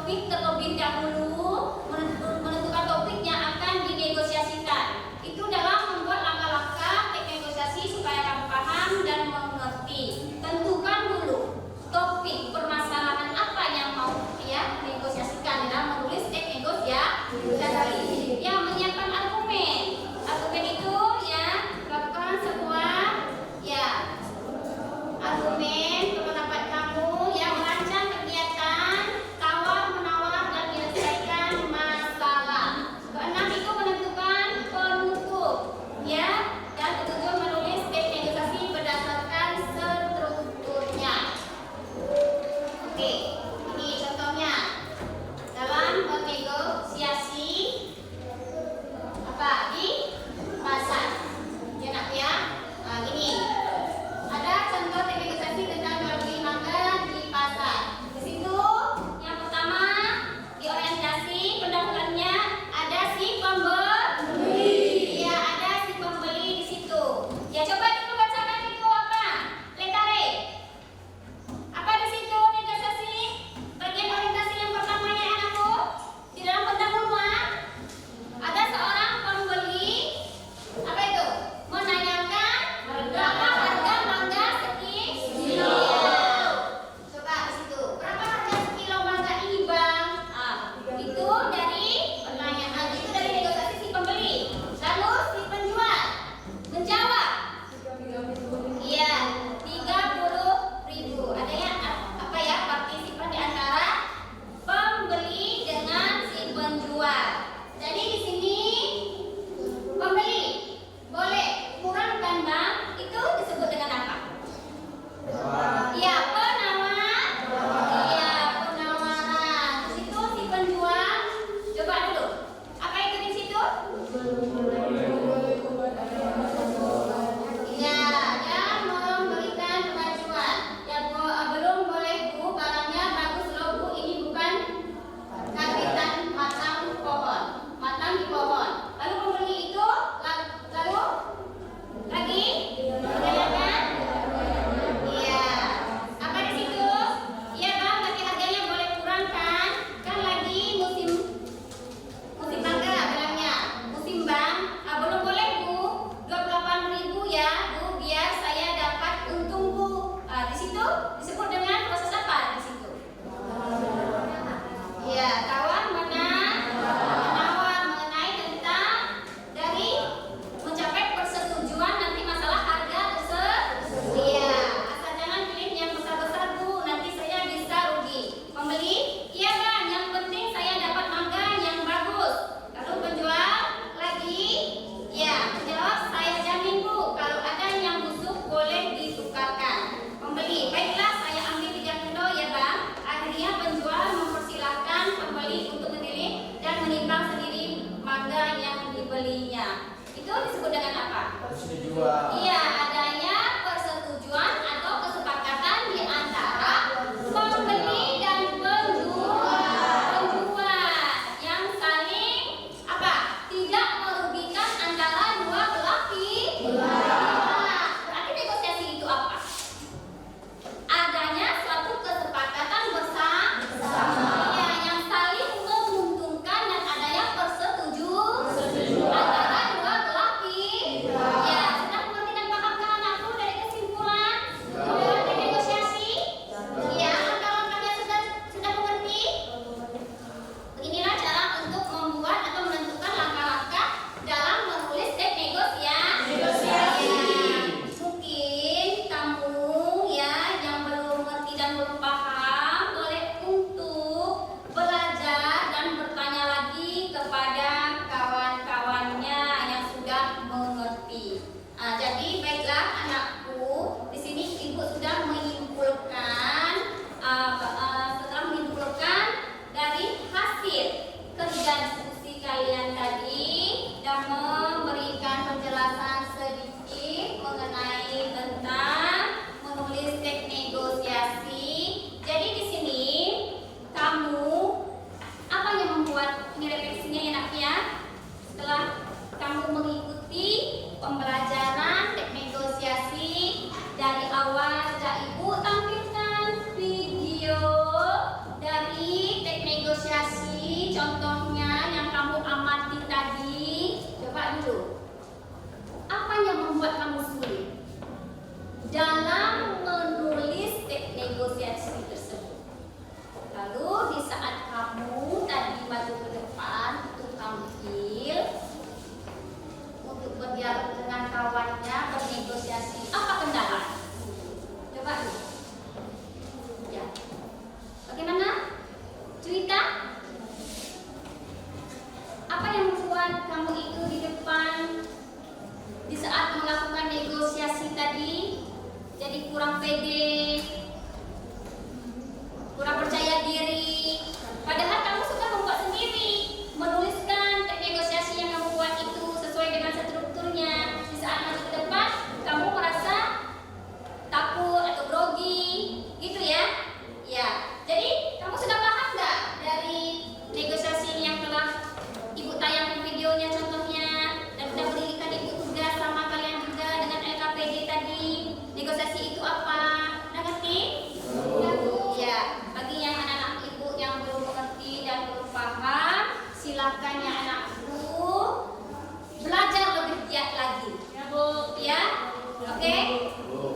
topik terlebih dahulu, menentukan topik yang akan dinegosiasikan. Itu dalam membuat langkah-langkah teknik negosiasi supaya kamu paham dan mengerti. Tentukan dulu topik permasalahan apa yang mau ya negosiasikan dalam menulis teknik negosiasi. Yang menyiapkan argumen. Argumen itu ya lakukan sebuah ya argumen pendapat kamu yang merancang kegiatan tawar menawar dan menyelesaikan masalah. Keenam itu menentukan penutup ya, dan ketujuh menulis teknik negosiasi berdasarkan strukturnya. Oke, ini contohnya dalam bernegosiasi apa di pasar ya nak ya. Nah, gini ada contoh teknik negosiasi tentang jual beli mangga di pasar. Di situ yang pertama di orientasi pendahuluannya ada si pembeli. Ya, ada si pembeli di situ. Ya, coba dulu bacakan itu apa? Lekare. Apa di situ negosiasi? Bagian orientasi yang pertamanya anakku. Di dalam pendahuluan ada seorang pembeli. Apa itu? Menanyakan berapa harga mangga sekilo. Coba di situ. Berapa harga sekilo mangga ini, Bang? Itu dari pertanyaan, itu dari negosiasi si pembeli. Lalu si penjual menjawab. Iya, 30.000. Ada ya apa ya partisipan di antara pembeli dengan si penjual. Jadi di sini pembeli boleh kurangkan, Bang. Itu disebut dengan apa? Iya, penawaran. Iya, penawaran. Di situ si penjual coba dulu. Apa itu di situ? Iya, dia memberikan kemajuan. Ya, Bu, belum boleh Bu, barangnya bagus loh Bu. Ini bukan kapitan matang pohon, matang di pohon. Lalu pembeli itu lalu lagi menanyakan. Iya. Apa di situ? Iya, Bang, tapi harganya boleh kurangkan. Kan lagi musim mangga bilangnya. Musim, Bang. Belum boleh Bu. 28.000 ya, Bu, biar saya dapat untung Bu. Di situ disebut dengan proses apa di situ? Ya, tawar menawar mengenai tentang dari mencapai persetujuan nanti masalah harga tersebut. Iya, asal jangan pilih yang besar-besar Bu, nanti saya bisa rugi. Pembeli, iya Bang, yang penting saya dapat mangga yang bagus. Lalu penjual lagi, ya menjawab saya jamin Bu, kalau ada yang busuk boleh ditukarkan. Pembeli, baiklah saya ambil 3 kilo ya Bang. Akhirnya penjual mempersilahkan pembeli untuk memilih dan menimbang sendiri mangga yang dibelinya. Itu disebut dengan apa? Persetujuan. Iya, adanya persetujuan atau kesepakatan di antara pembeli dan penjual yang saling apa? Tidak merugikan antara dua belah pihak. Berarti negosiasi itu apa? Adanya suatu kesepakatan bersama. Ya, yang saling menguntungkan dan adanya persetujuan antara dua belah pihak. Ya, sudah mengerti dan paham kan anakku dari kesimpulan dalam negosiasi? Ya, langkah-langkahnya sudah mengerti? Beginilah cara untuk membuat atau menentukan langkah-langkah dalam menulis teknik negosiasi. Mungkin kamu ya yang belum mengerti dan belum paham boleh untuk belajar dan bertanya lagi kepada kawan-kawannya yang sudah mengerti. Jadi baiklah anakku, di sini ibu sudah menyimpulkan setelah menyimpulkan dari hasil kerja diskusi kalian tadi dan memberikan penjelasan sedikit mengenai tentang menulis teknik negosiasi. Jadi di sini kamu apa yang membuat ini refleksinya enak ya? Setelah kamu mengikuti pembelajaran teknik negosiasi dari awal, sudah Ibu tampilkan video dari teknik negosiasi contohnya yang kamu amati tadi, coba dulu. Apa yang membuat kamu sulit dalam menulis teks negosiasi tersebut? Lalu di saat kamu tadi maju ke depan untuk tampil, untuk berdialog dengan kawannya, bernegosiasi, apa kendala? Coba dulu. Ya. Bagaimana? Cerita? Apa yang membuat kamu itu di depan di saat melakukan negosiasi tadi jadi kurang pede, kurang percaya diri, padahal kamu sudah membuat sendiri, menuliskan teks negosiasi yang kamu buat itu sesuai dengan strukturnya. Di saat maju ke depan, kamu merasa takut atau grogi, gitu ya? Ya, jadi kamu sudah paham nggak dari negosiasi yang telah Ibu tayangkan videonya contohnya, dan sudah berikan Ibu tugas sama kalian juga dengan LKPD tadi. Negosiasi itu apa? Udah ngerti? Ya, bagi yang anak-anak Ibu yang belum mengerti dan belum paham, silakan ya anakku belajar lebih giat lagi. Ya, Bu, ya? Oke?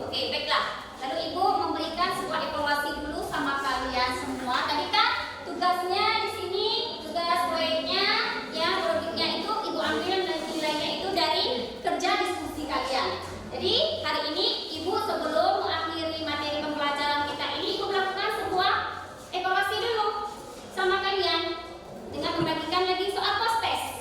Oke, baiklah. Lalu Ibu memberikan sebuah evaluasi dulu sama kalian semua. Tadi kan tugasnya di sini, tugas proyeknya, yang produknya itu Ibu ambil dan nilainya itu dari kerja diskusi kalian. Jadi hari ini Ibu sebelum mengakhiri materi pembelajaran kita ini, Ibu melakukan sebuah evaluasi dulu sama kalian dengan membagikan lagi soal post test.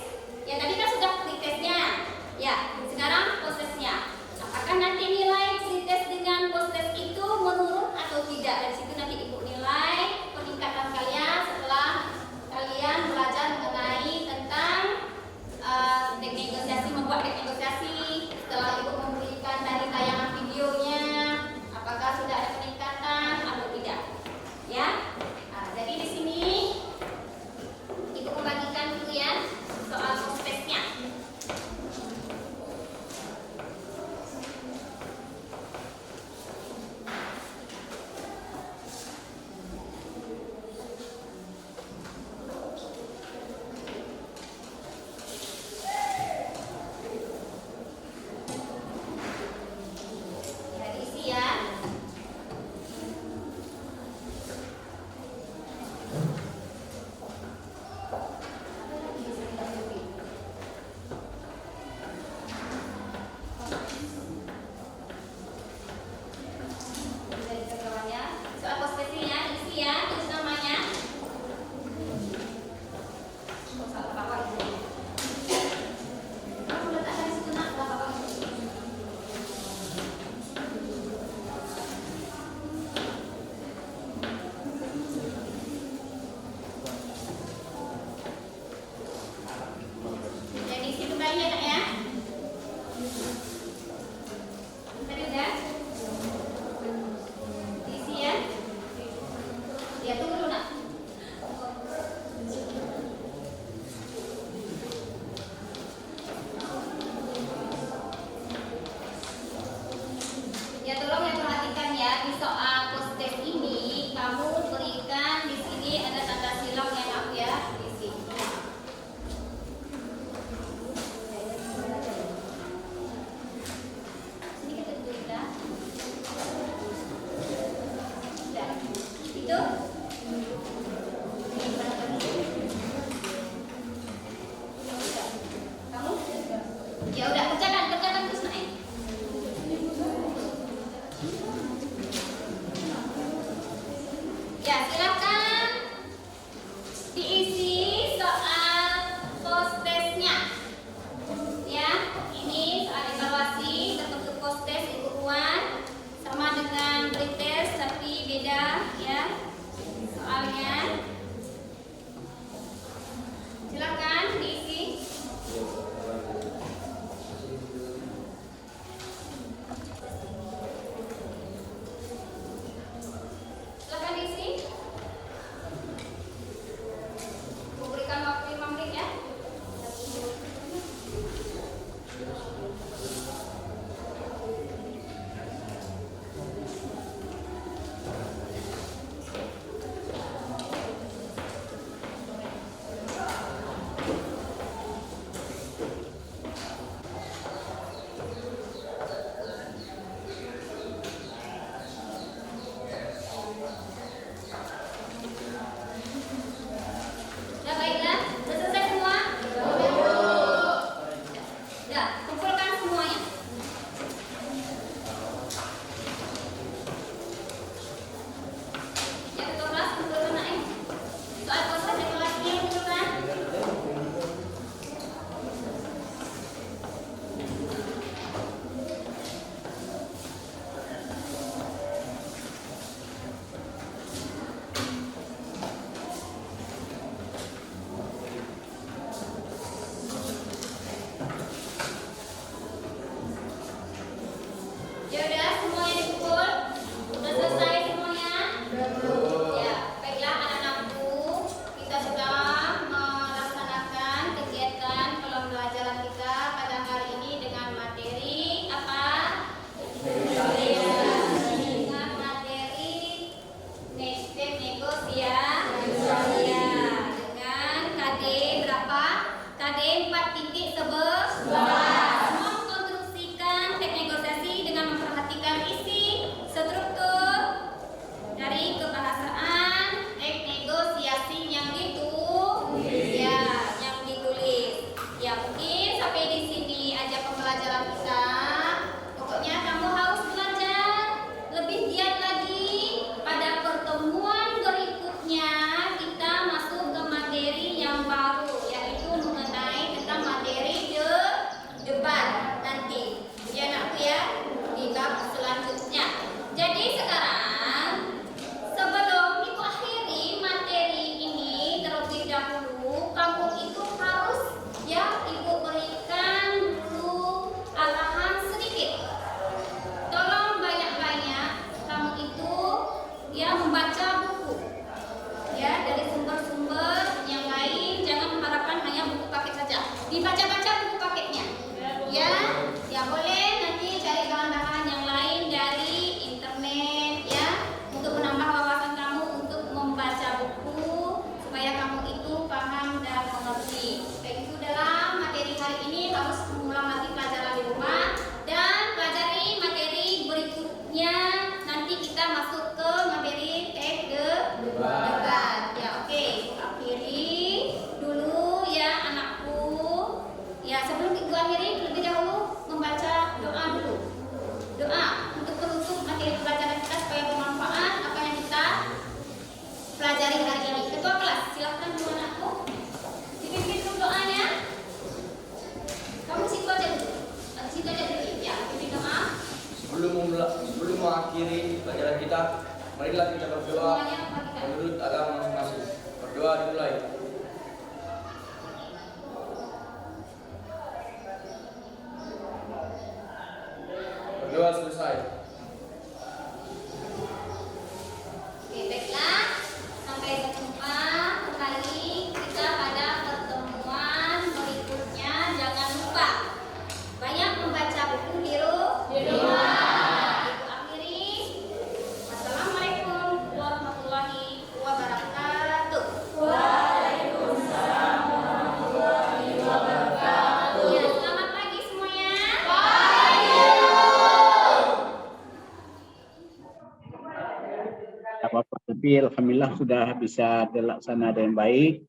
tapi alhamdulillah sudah bisa terlaksana dengan baik,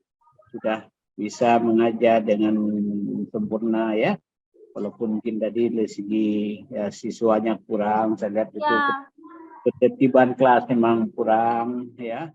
sudah bisa mengajar dengan sempurna ya. Walaupun mungkin tadi dari segi ya, siswanya kurang, saya lihat itu Ya. ketertiban kelas memang kurang ya.